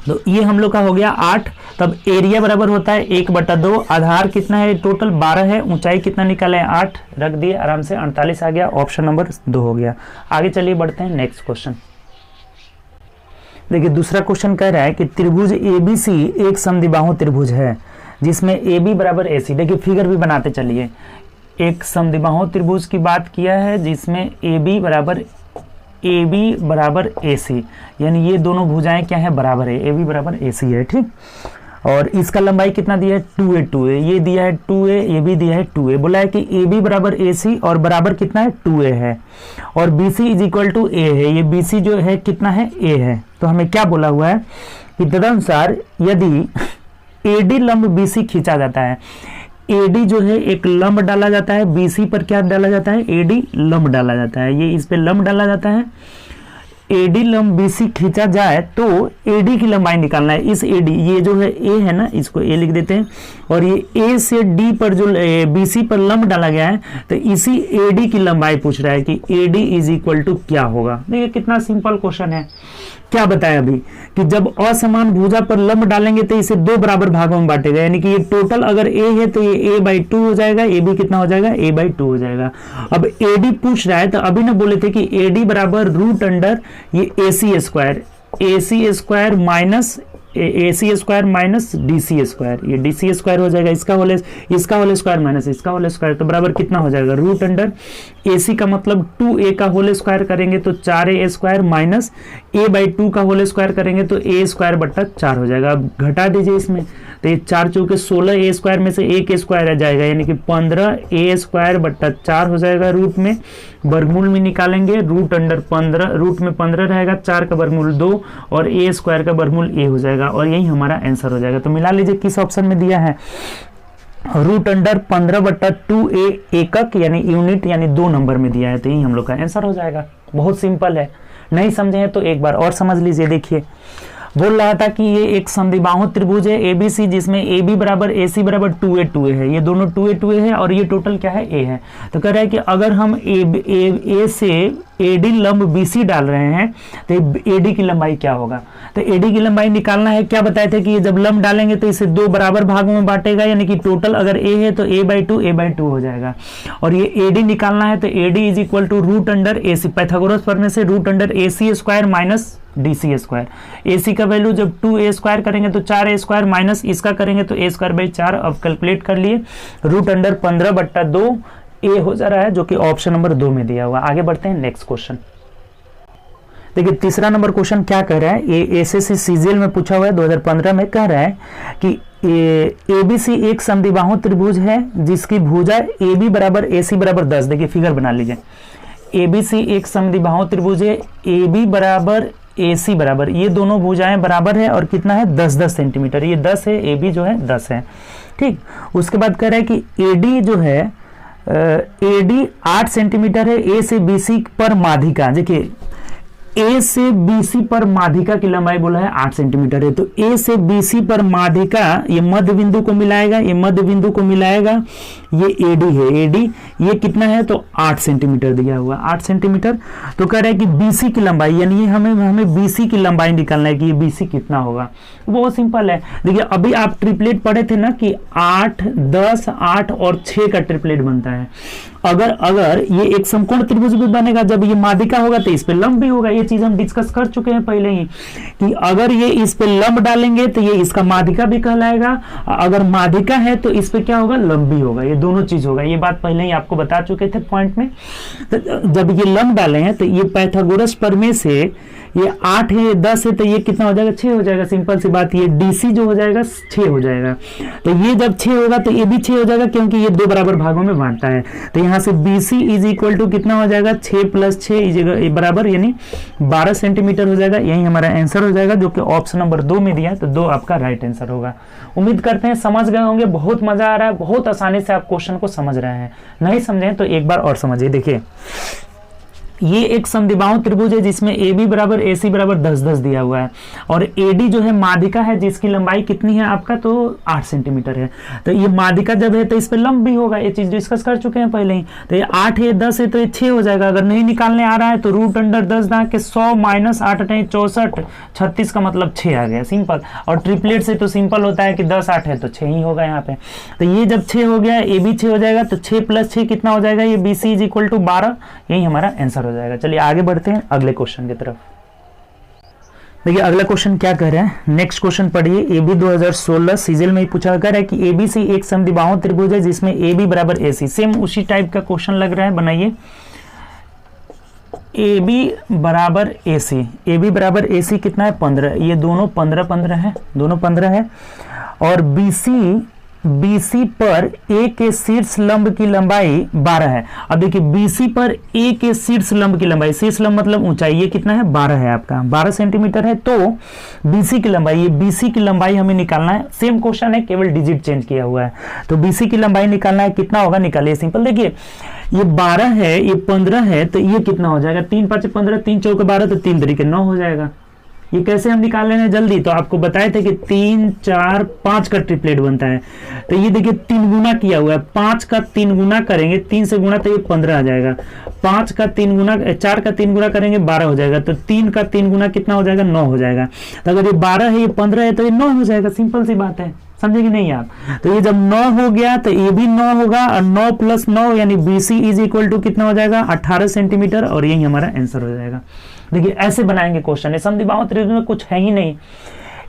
Speaker 1: तो ये हम लोग का हो गया 8। तब एरिया बराबर होता है 1/2, आधार कितना है, टोटल 12 है, ऊंचाई कितना निकाले हैं, 8 रख दिए आराम से, 48 आ गया, ऑप्शन नंबर 2 हो गया। आगे चलिए बढ़ते हैं नेक्स्ट क्वेश्चन। देखिए दूसरा क्वेश्चन कह रहा है कि त्रिभुज ABC एक समद्विबाहु त्रिभुज है जिसमें AB बराबर AC। देखिए फिगर भी बनाते चलिए। एक समद्विबाहु त्रिभुज की बात किया है जिसमें AB बराबर AC, यानी ये दोनों भुजाएं क्या है, बराबर है, AB बराबर AC है, ठीक। और इसका लंबाई कितना दिया है 2a 2a, ये दिया है 2a, ये भी दिया है 2a। बोला है कि AB बराबर AC और बराबर कितना है 2a है, और BC is equal to A है। ये BC जो है कितना है A है। तो हमें क्या बोला हुआ है कि तदनुसार यदि AD लंब BC खींचा जाता है, AD जो है एक लंब डाला जाता है, BC पर क्या डाला जाता है AD लंब डाला जाता है, ये इस पे लंब डाला जाता है, AD लंब BC खींचा जाए तो AD की लंबाई निकालना है। इस AD, ये जो है A है ना, इसको A लिख देते हैं, और ये A से D पर जो BC पर लंब डाला गया है, तो इसी AD की लंबाई पूछ रहा है कि AD इज इक्वल टू क्या होगा। देखिए कितना सिंपल क्वेश्चन है। क्या बताया अभी कि जब असमान भुजा पर लंब डालेंगे तो इसे दो बराबर भागों में बांटेगा, यानी कि ये टोटल अगर A है तो ये A/2 हो जाएगा, AB कितना हो जाएगा A/2 हो जाएगा। अब AD पूछ रहा है, तो अभी ना बोले थे कि AD बराबर रूट अंडर ये AC square minus DC square, ये DC स्क्वायर हो जाएगा, इसका होल स्क्वायर माइनस इसका होल स्क्वायर, तो बराबर कितना हो जाएगा रूट अंडर AC का मतलब 2A का होल स्क्वायर करेंगे तो 4A स्क्वायर माइनस A/2 का होल स्क्वायर करेंगे तो A स्क्वायर बट्टा 4 हो जाएगा। अब घटा दीजिए इसमें, तो ये 4 चौके 16A स्क्वायर में से A स्क्वायर आ जाएगा, यानी कि 15A स्क्वायर बट्टा 4 हो जाएगा। रूट में वर्गमूल में निकालेंगे, रूट अंडर 15, रूट में 15 रहेगा, 4 का वर्गमूल 2 और A स्क्वायर का वर्गमूल A हो जाएगा, और यही हमारा आंसर हो जाएगा। तो मिला लीजिए किस ऑप्शन में दिया है, रूट अंडर 15/2A एकक यानी यूनिट यानी 2 नंबर में दिया है, तो यही हम लोग का आंसर हो जाएगा। बहुत सिंपल है, नहीं समझे हैं तो एक बार और समझ लीजिए। देखिए बोल रहा था कि ये एक समद्विबाहु त्रिभुज है ABC, जिसमें AB बराबर AC बराबर 2A 2A है, ये दोनों 2A 2A है और ये टोटल क्या है A है। तो कह रहा है कि अगर हम A से AD लंब BC डाल रहे हैं तो AD की लंबाई क्या होगा। तो AD की लंबाई निकालना है। क्या बताए थे कि ये जब लंब डालेंगे तो इसे 2 बराबर भागों में बांटेगा, यानी कि टोटल अगर A है तो A/2 हो जाएगा, और ये AD निकालना है तो AD is equal to root under AC, पाइथागोरस प्रमेय से root under AC square minus DC square. AC का वैल्यू जब 2A स्क्वायर करेंगे तो 4A स्क्वायर माइनस इसका करेंगे तो A स्क्वायर बाई 4। अब कैलकुलेट कर लिए, रूट अंडर 15/2 A हो जा रहा है, जो कि ऑप्शन नंबर 2 में दिया हुआ। आगे बढ़ते हैं नेक्स्ट क्वेश्चन। देखिए तीसरा नंबर क्वेश्चन क्या कह रहा है, ये SSC CGL में पूछा हुआ है 2015 में। कह रहा है कि ABC एक समद्विबाहु त्रिभुज है जिसकी भुजा AB बराबर AC बराबर 10। देखिए फिगर बना लीजिए, ABC एक समद्विबाहु त्रिभुज है, AB बराबर AC बराबर, ये दोनों भुजाएं बराबर है और कितना है 10-10 सेंटीमीटर, ये 10 है, AB जो है 10 है। ठीक, उसके बाद कह रहा है कि AD जो है AD 8 सेंटीमीटर है A से BC पर माध्यिका। देखिए A से BC पर माध्यिका की लंबाई बोला है 8 सेंटीमीटर है, तो A से BC पर माध्यिका ये मध्य बिंदु को मिलाएगा, ये मध्य बिंदु को मिलाएगा, ये AD है, AD ये कितना है तो 8 सेंटीमीटर दिया हुआ, 8 सेंटीमीटर। तो कह रहा है कि BC की लंबाई, यानी हमें BC की लंबाई निकालना है कि ये BC कितना होगा। बहुत सिंपल है। देखिए अभी आप ट्रिपलेट पढ़े थे ना कि 8, 10, 8 और 6 का ट्रिपलेट बनता है। अगर ये एक समकोण त्रिभुज भी बनेगा, जब ये माध्यिका होगा तो इस पे लंब भी होगा। ये चीज हम डिस्कस कर चुके हैं पहले ही कि अगर ये इस पे लंब डालेंगे तो ये इसका माध्यिका भी कहलाएगा, अगर माध्यिका है तो इस पे क्या होगा लंब भी होगा, ये दोनों चीज होगा। ये बात पहले ही आपको बता चुके थे पॉइंट में। तो जब ये लंब डाले हैं तो ये पाइथागोरस प्रमेय से ये 8 है, ये 10 है, तो ये कितना हो जाएगा 6 हो जाएगा। सिंपल सी बात, ये DC जो हो जाएगा 6 हो जाएगा। तो ये जब 6 होगा तो ये भी 6 हो जाएगा, क्योंकि ये 2 बराबर भागों में बांटता है। तो यहाँ से BC इज इक्वल टू कितना हो जाएगा 6 + 6 बराबर यानी 12 सेंटीमीटर हो जाएगा। यही हमारा आंसर हो जाएगा, जो कि ऑप्शन नंबर 2 में दिया है, तो 2 आपका राइट आंसर होगा। उम्मीद करते हैं समझ गए होंगे। बहुत मजा आ रहा है, बहुत आसानी से आप क्वेश्चन को समझ रहे हैं। नहीं समझे तो एक बार और समझिए। देखिए ये एक समद्विबाहु त्रिभुज है जिसमें AB बराबर AC बराबर 10-10 दिया हुआ है, और AD जो है माध्यिका है जिसकी लंबाई कितनी है आपका तो 8 सेंटीमीटर है। तो ये माध्यिका जब है तो इस पे लंब भी होगा, ये चीज डिस्कस कर चुके हैं पहले ही। तो ये 8 है, 10 है, तो ये 6 हो जाएगा। अगर नहीं निकालने आ रहा है तो रूट अंडर 10 दां के 100 माइनस 8 64, 36 का मतलब 6 आ गया, सिंपल। और ट्रिपलेट से तो सिंपल होता है कि 10 8 है तो 6 ही होगा यहाँ पे। तो ये जब 6 हो गया, AB 6 हो जाएगा, तो 6 + 6 कितना हो जाएगा, ये BC इज इक्वल टू 12। यही हमारा आंसर हो जाएगा। चलिए आगे बढ़ते हैं अगले क्वेश्चन की तरफ। देखिए अगला क्वेश्चन क्या कह रहा है, नेक्स्ट क्वेश्चन पढ़िए। AB 2016 सीजीएल में ही पूछा गया है कि ABC एक समद्विबाहु त्रिभुज है जिसमें AB बराबर AC। सेम उसी टाइप का क्वेश्चन लग रहा है, बनाइए। AB बराबर AC, AB बराबर AC कितना है 15, ये दोनों 15 15 है, दोनों 15 है। और BC पर A के शीर्ष लंब की लंबाई 12 है। अब देखिए BC पर A के शीर्ष लंब की लंबाई, शीर्ष लंब मतलब ऊंचाई, ये कितना है 12 है, आपका 12 सेंटीमीटर है। तो BC की लंबाई, ये BC की लंबाई हमें निकालना है। सेम क्वेश्चन है, केवल डिजिट चेंज किया हुआ है। तो BC की लंबाई निकालना है, कितना होगा निकालिए, सिंपल। देखिए ये 12 है, ये 15 है, तो ये कितना हो जाएगा, 3 5 15, 3 4 12, तो 3 तरीके 9 हो जाएगा। ये कैसे हम निकाल लेंगे जल्दी, तो आपको बताए थे कि 3 4 5 का ट्रिपलेट बनता है। तो ये देखिए 3 गुना किया हुआ है, 5 का 3 गुना करेंगे, 3 से गुना तो ये 15 आ जाएगा। 5 का 3 गुना, 4 का 3 गुना करेंगे 12 हो जाएगा। तो 3 का 3 गुना कितना हो जाएगा, 9 हो जाएगा। तो अगर ये 12 है, ये 15 है, तो ये 9 हो जाएगा। सिंपल सी बात है, समझे कि नहीं आप। तो ये जब 9 हो गया तो ये भी 9 होगा, और 9 + 9 यानी BC इज इक्वल टू कितना हो जाएगा, 18 सेंटीमीटर, और यही हमारा आंसर हो जाएगा। देखिए ऐसे बनाएंगे क्वेश्चन, है समद्विबाहु त्रिभुज में कुछ है ही नहीं।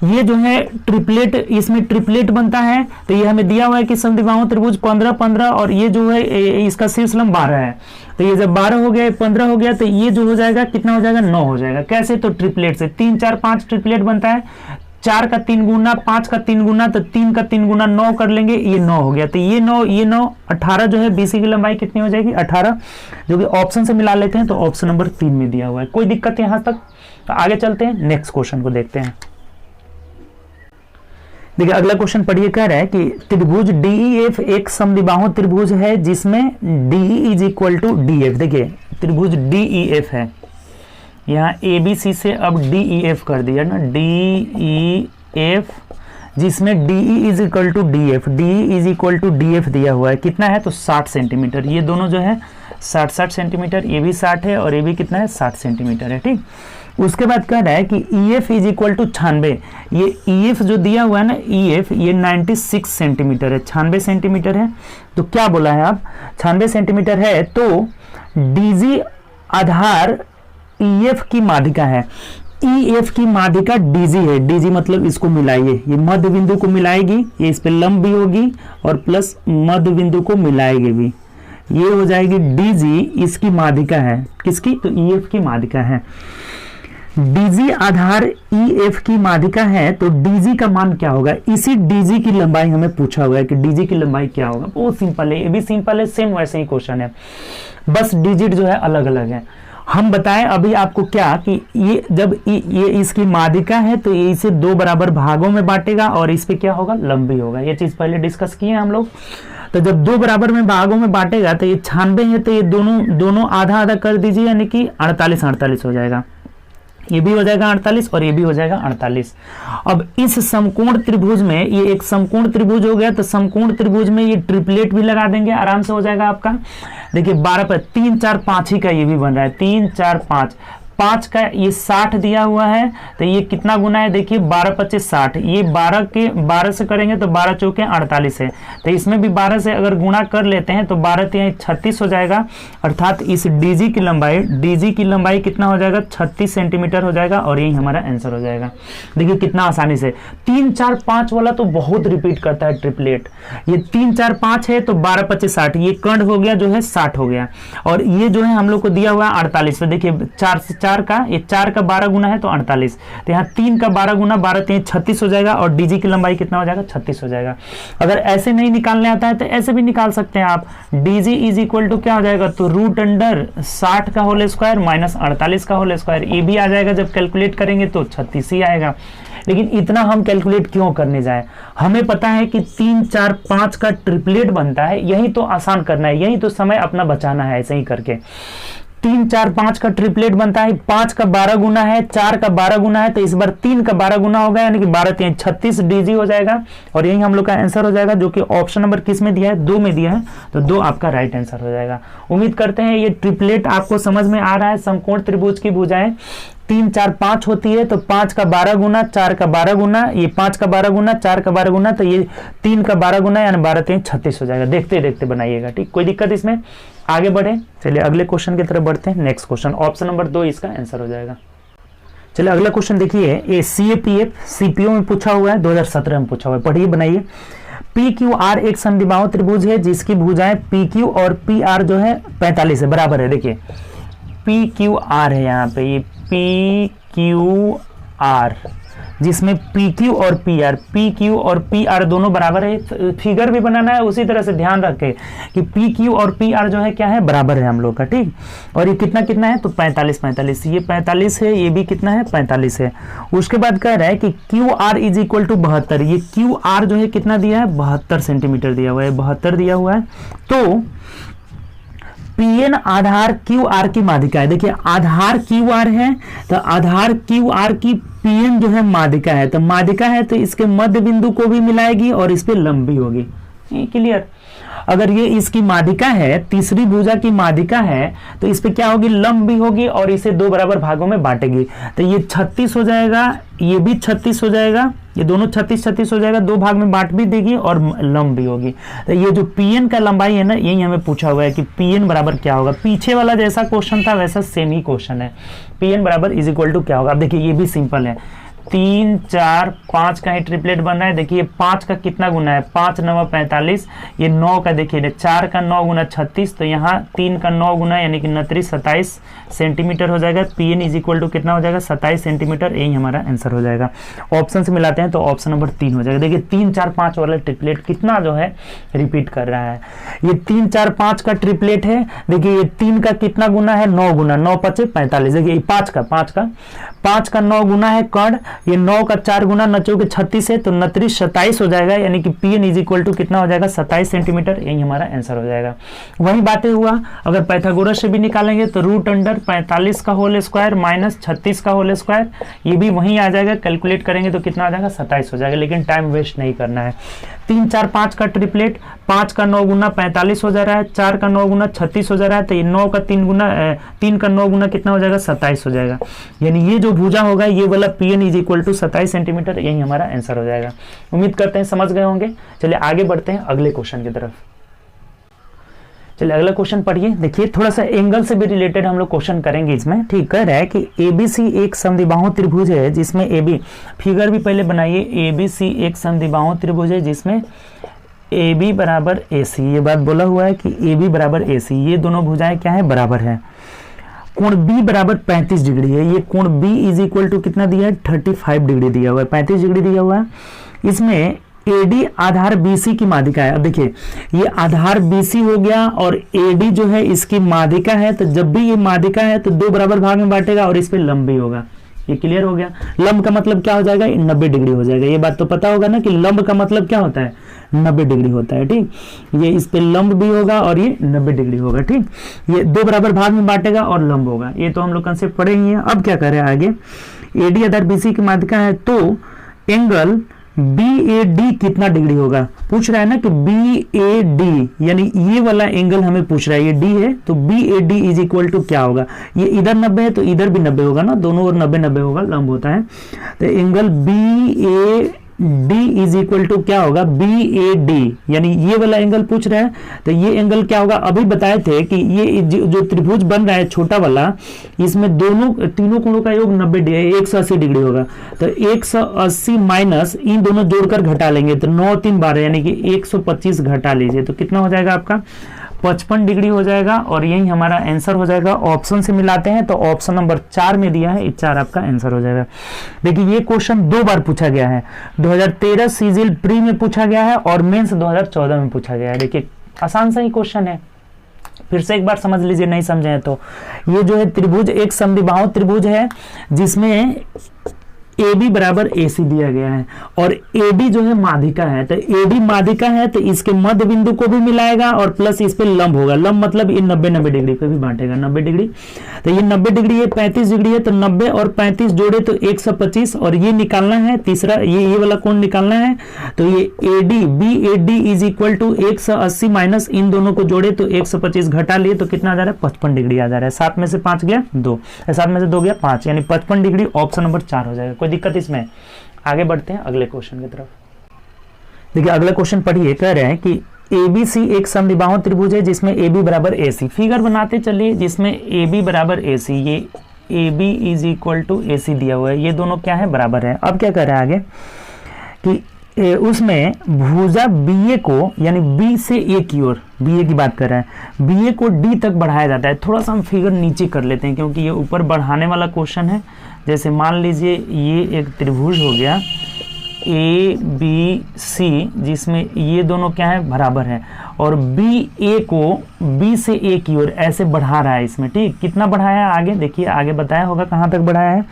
Speaker 1: ये जो है ट्रिपलेट, इसमें ट्रिपलेट बनता है। तो ये हमें दिया हुआ है कि समद्विबाहु त्रिभुज 15 15, और ये जो है इसका शीर्ष लंब 12 है। तो ये जब 12 हो गया, 15 हो गया, तो ये जो हो जाएगा कितना हो जाएगा, 9 हो जाएगा। कैसे, तो ट्रिपलेट से 3 4 5 ट्रिपलेट बनता है। 4 का 3 गुना, 5 का 3 गुना, तो 3 का 3 गुना 9 कर लेंगे, ये 9 हो गया। तो ये 9 18 जो है BC की लंबाई कितनी हो जाएगी, 18, जो कि ऑप्शन से मिला लेते हैं। तो ऑप्शन नंबर 3 में दिया हुआ है। कोई दिक्कत यहां तक? तो आगे चलते हैं, नेक्स्ट क्वेश्चन को देखते हैं। देखिए अगला क्वेश्चन पढ़िए, कह रहा है कि त्रिभुज DEF एक समद्विबाहु त्रिभुज है जिसमें DE is equal to DF। देखिए त्रिभुज DEF है, यहाँ ABC से अब DEF कर दिया ना, DEF, जिसमें DE is equal to DF, DE is equal to DF दिया हुआ है। कितना है, तो 60 सेंटीमीटर। ये दोनों जो है 60 सेंटीमीटर, ये भी 60 है, और ये भी कितना है, 60 सेंटीमीटर है, ठीक। उसके बाद कह रहा है कि EF इज इक्वल टू 96। ये EF जो दिया हुआ है ना, EF ये 96 सेंटीमीटर है, 96 सेंटीमीटर है। तो क्या बोला है आप, 96 सेंटीमीटर है, तो DG आधार EF की माध्यिका है। EF की माध्यिका DG है। DG मतलब इसको मिलाइए, ये मध्य बिंदु को मिलाएगी, ये इस पे लंब भी होगी, और प्लस मध्य बिंदु को मिलाएगी भी। ये हो जाएगी DG, इसकी माध्यिका है। किसकी, तो EF की माध्यिका है। DG आधार EF की माध्यिका है, तो DG का मान क्या होगा, इसी DG की लंबाई हमें पूछा हुआ है कि DG की लंबाई क्या होगा। बहुत सिंपल है, ये भी सिंपल है, सेम वैसे ही क्वेश्चन है, बस डिजिट जो है अलग अलग है। हम बताएं अभी आपको क्या कि ये जब ये इसकी माध्यिका है, तो ये इसे 2 बराबर भागों में बांटेगा, और इस पे क्या होगा, लंबी होगा। ये चीज पहले डिस्कस किए हम लोग। तो जब 2 बराबर में भागों में बांटेगा, तो ये 96 है, तो ये दोनों आधा आधा कर दीजिए, यानी कि 48 48 हो जाएगा। ये भी हो जाएगा 48, और ये भी हो जाएगा 48। अब इस समकोण त्रिभुज में, ये एक समकोण त्रिभुज हो गया, तो समकोण त्रिभुज में ये ट्रिपलेट भी लगा देंगे, आराम से हो जाएगा आपका। देखिए 12 पर 3 4 5 ही का ये भी बन रहा है, 3 4 5 का ये 60 दिया हुआ है, तो ये कितना गुना है, देखिए 12 25 60, ये 12 से करेंगे तो 12 चौके 48 है। तो इसमें भी 12 से अगर गुणा कर लेते हैं तो 12 3 36 हो जाएगा, अर्थात इस DG की लंबाई कितना हो जाएगा, 36 सेंटीमीटर हो जाएगा, और यही हमारा आंसर हो जाएगा। देखिए कितना आसानी से। 3 4 5 वाला तो बहुत रिपीट करता है ट्रिपलेट। ये 3 4 5 है, तो 12 25 60, ये कर्ण हो गया जो है 60 हो गया, और ये जो है हम लोग को दिया हुआ है 48। तो देखिए 4 से 4 का, ये 4 का 12 गुना है तो 48, तो यहाँ 3 का 12 गुना, 12 3 36 हो जाएगा, और DG की लंबाई कितना हो जाएगा, 36 हो जाएगा। अगर ऐसे नहीं निकालने आता है तो ऐसे भी निकाल सकते हैं आप। DG इज इक्वल टू क्या हो जाएगा, तो √60 का होल स्क्वायर माइनस 48 का होल स्क्वायर, ये भी आ जाएगा। जब कैलकुलेट करेंगे तो 36 ही आएगा। लेकिन इतना हम कैलकुलेट क्यों करने जाए, हमें पता है कि 3 4 5 का ट्रिपलेट बनता है, यही तो आसान करना है, यही तो समय अपना बचाना है। ऐसे ही करके 3 4 5 का ट्रिपलेट बनता है, 5 का 12 गुना है, 4 का 12 गुना है, तो इस बार 3 का 12 गुना होगा, यानी कि 12 3 36 DG हो जाएगा, और यही हम लोग का आंसर हो जाएगा, जो कि ऑप्शन नंबर किस में दिया है, 2 में दिया है, तो 2 आपका राइट आंसर हो जाएगा। उम्मीद करते हैं ये ट्रिपलेट आपको समझ में आ रहा है। समकोण त्रिभुज की भुजाएं 3 4 5 होती है, तो 5 का 12 गुना, 4 का 12 गुना, ये 5 का 12 गुना, 4 का 12 गुना, तो ये 3 का 12 गुना, यानी 12 3 36 हो जाएगा। देखते देखते बनाइएगा, ठीक, कोई दिक्कत इसमें। आगे बढ़े, चलिए अगले क्वेश्चन की तरफ बढ़ते हैं। नेक्स्ट क्वेश्चन ऑप्शन नंबर 2 इसका आंसर हो जाएगा। चलिए अगला क्वेश्चन देखिए, ये CAPF CPO में पूछा हुआ है, 2017 में पूछा हुआ है, पढ़िए बनाइए। PQR एक समद्विबाहु त्रिभुज है जिसकी भुजाएं PQ और PR जो है 45 है, बराबर है। देखिए PQR है यहाँ पे, ये PQR जिसमें पी क्यू और पी आर दोनों बराबर है। फिगर भी बनाना है उसी तरह से, ध्यान रखें कि पी क्यू और पी आर जो है क्या है, बराबर है हम लोग का, ठीक। और ये कितना कितना है, तो 45, ये 45 है, ये भी कितना है, 45 है। उसके बाद कह रहा है कि Q R is equal to 72, ये क्यू आर जो है कितना दिया है, 72 सेंटीमीटर दिया हुआ है, 72 दिया हुआ है। तो पीएन आधार क्यू आर की माध्यिका है। देखिए आधार क्यू आर है, तो आधार क्यू आर की पीएन जो है माध्यिका है, तो माध्यिका है तो इसके मध्य बिंदु को भी मिलाएगी और इस पे लंबी होगी। क्लियर। अगर ये इसकी माध्यिका है, तीसरी भुजा की माध्यिका है, तो इस पे क्या होगी, लंबी होगी और इसे दो बराबर भागों में बांटेगी। तो ये 36 हो जाएगा, ये भी 36 हो जाएगा, ये दोनों 36 हो जाएगा, दो भाग में बांट भी देगी और लंबी होगी। तो ये जो पीएन का लंबाई है ना, यही हमें पूछा हुआ है कि पीएन बराबर क्या होगा। पीछे वाला जैसा क्वेश्चन था वैसा सेम ही क्वेश्चन है। पीएन बराबर इज इक्वल टू क्या होगा। अब देखिए ये भी सिंपल है, 3 4 5 का ही ट्रिपलेट बन रहा है। देखिए 5 का कितना गुना है, 5 9 45, ये 9 का देखिए 4 का 9 गुना 36, तो यहाँ 3 का 9 गुना यानी कि 29 27 सेंटीमीटर हो जाएगा। पीएन इज इक्वल टू कितना हो जाएगा, 27 सेंटीमीटर, यही हमारा आंसर हो जाएगा। ऑप्शन से मिलाते हैं तो ऑप्शन नंबर 3 हो जाएगा। देखिए 3 4 5 वाला ट्रिपलेट कितना जो है रिपीट कर रहा है। ये 3 4 5 का ट्रिपलेट है। देखिए ये 3 का कितना गुना है, 9 गुना, 9 5 45। देखिए 5 का 9 गुना है कर्ण, ये 9 का 4 गुना, नचो के 36 है, तो 29 27 हो जाएगा, यानी कि पीएन इज इक्वल टू कितना हो जाएगा, 27 सेंटीमीटर, यही हमारा आंसर हो जाएगा। वही बातें हुआ, अगर पाइथागोरस से भी निकालेंगे तो रूट अंडर 45 का होल स्क्वायर माइनस 36 का होल स्क्वायर, ये भी वहीं आ जाएगा। कैलकुलेट करेंगे तो कितना आ जाएगा, 27 हो जाएगा। लेकिन टाइम वेस्ट नहीं करना है। 3 4 5 का ट्रिपलेट, 5 का 9 गुना 45 हो जा रहा है, 4 का 9 गुना 36 हो जा रहा है, तो ये 9 का 3 गुना 3 का 9 गुना कितना हो जाएगा, 27 हो जाएगा। यानी ये जो भुजा होगा ये वाला PN is equal to 27 centimetre, यही हमारा आंसर हो जाएगा। उम्मीद करते हैं समझ गए होंगे। चलिए आगे बढ़ते हैं अगले क्वेश्चन की तरफ। चलिए अगला क्वेश्चन पढ़िए। देखिए थोड़ा सा एंगल से भी रिलेटेड हम लोग क्वेश्चन करेंगे इसमें। ठीक कह रहा है कि एबीसी एक समद्विबाहु त्रिभुज है जिसमें एबी, फिगर भी पहले बनाइए, एबीसी एक समद्विबाहु त्रिभुज है जिसमें AB बराबर AC, ये बात बोला हुआ है कि AB बराबर AC, ये दोनों भुजाएं क्या है, बराबर है। कोण B बराबर 35 डिग्री है। ये कोण B इज इक्वल टू कितना दिया है, 35 डिग्री दिया हुआ है, 35 डिग्री दिया हुआ है। इसमें AD आधार BC की माध्यिका है। अब देखिए ये आधार BC हो गया और AD जो है इसकी माध्यिका है, तो जब भी ये माध्यिका है तो दो बराबर भाग में बांटेगा और इस पे लंबी होगा। ये क्लियर हो गया। लंब का मतलब क्या हो जाएगा, 90 डिग्री हो जाएगा। ये बात तो पता होगा ना कि लंब का मतलब क्या होता है, 90 डिग्री होता है। ठीक, ये इस पे लंब भी होगा और ये 90 डिग्री होगा। ठीक, ये दो बराबर भाग में बांटेगा और लंब होगा। ये तो हम लोग कंसेप्ट पढ़े ही हैं। अब क्या करें आगे, AD आधार BC की माध्यिका है तो एंगल BAD कितना डिग्री होगा, पूछ रहा है ना कि BAD, यानी ये वाला एंगल हमें पूछ रहा है, ये D है तो BAD इज इक्वल टू क्या होगा। ये इधर 90 है तो इधर भी 90 होगा ना, दोनों ओर 90 होगा, लंब होता है। तो angle BAD is equal to क्या होगा, BAD, यानी ये वाला एंगल पूछ रहा है तो ये एंगल क्या होगा। अभी बताए थे कि ये जो त्रिभुज बन रहा है छोटा वाला, इसमें तीनों कोणों का योग 90 डिग्री 180 डिग्री होगा। तो 180 माइनस इन दोनों जोड़कर घटा लेंगे तो 9 3 12 यानी कि 125 घटा लीजिए तो कितना हो जाएगा आपका, 55 डिग्री हो जाएगा। और यही हमारा आंसर हो जाएगा। ऑप्शन से मिलाते हैं तो ऑप्शन नंबर 4 में दिया है, 4 आपका आंसर हो जाएगा। देखिए ये क्वेश्चन 2 बार पूछा गया है, 2013 सीजिल प्री में पूछा गया है और मेंस 2014 में पूछा गया है। देखिए आसान सा ही क्वेश्चन है, फिर से एक बार समझ लीजिए, नहीं समझे तो। ये जो है त्रिभुज एक समद्विबाहु त्रिभुज है जिसमें AB बराबर AC दिया गया है और AD जो है माध्यिका है। तो AD माध्यिका है तो इसके मध्य बिंदु को भी मिलाएगा और प्लस इस पे लंब होगा। लंब मतलब ये 90 डिग्री पे भी बांटेगा, 90 डिग्री। तो ये 90 डिग्री, ये 35 डिग्री है तो 90 और 35 जोड़े तो 125 और ये निकालना है तीसरा, ये वाला कोण निकालना है। तो ये BAD is equal to 180 minus इन दोनों को जोड़े तो 125 घटा लिए तो कितना आ जा रहा है, 55 डिग्री आ जा रहा है। 7 में से 5 गया 2, 7 में से 2 गया 5, यानी 55 डिग्री ऑप्शन नंबर 4 हो जाएगा। कोई दिक्कत इसमें। आगे बढ़ते हैं अगले क्वेश्चन की तरफ। देखिए अगला क्वेश्चन पढ़िए, कह रहे हैं कि ABC एक समद्विबाहु त्रिभुज है जिसमें AB बराबर AC, फिगर बनाते चलिए जिसमें AB बराबर AC, ये AB is equal to AC दिया हुआ है, ये दोनों क्या है, बराबर है। अब क्या कह रहे हैं आगे कि उसमें भुजा बी ए को, यानी बी से ए की ओर, बी ए की बात कर रहे हैं, बी ए को डी तक बढ़ाया जाता है। थोड़ा सा हम फिगर नीचे कर लेते हैं क्योंकि ये ऊपर बढ़ाने वाला क्वेश्चन है। जैसे मान लीजिए ये एक त्रिभुज हो गया ए बी सी, जिसमें ये दोनों क्या है, बराबर है, और बी ए को बी से ए की ओर ऐसे बढ़ा रहा है इसमें, ठीक। कितना बढ़ाया है आगे देखिए, आगे बताया होगा कहाँ तक बढ़ाया है।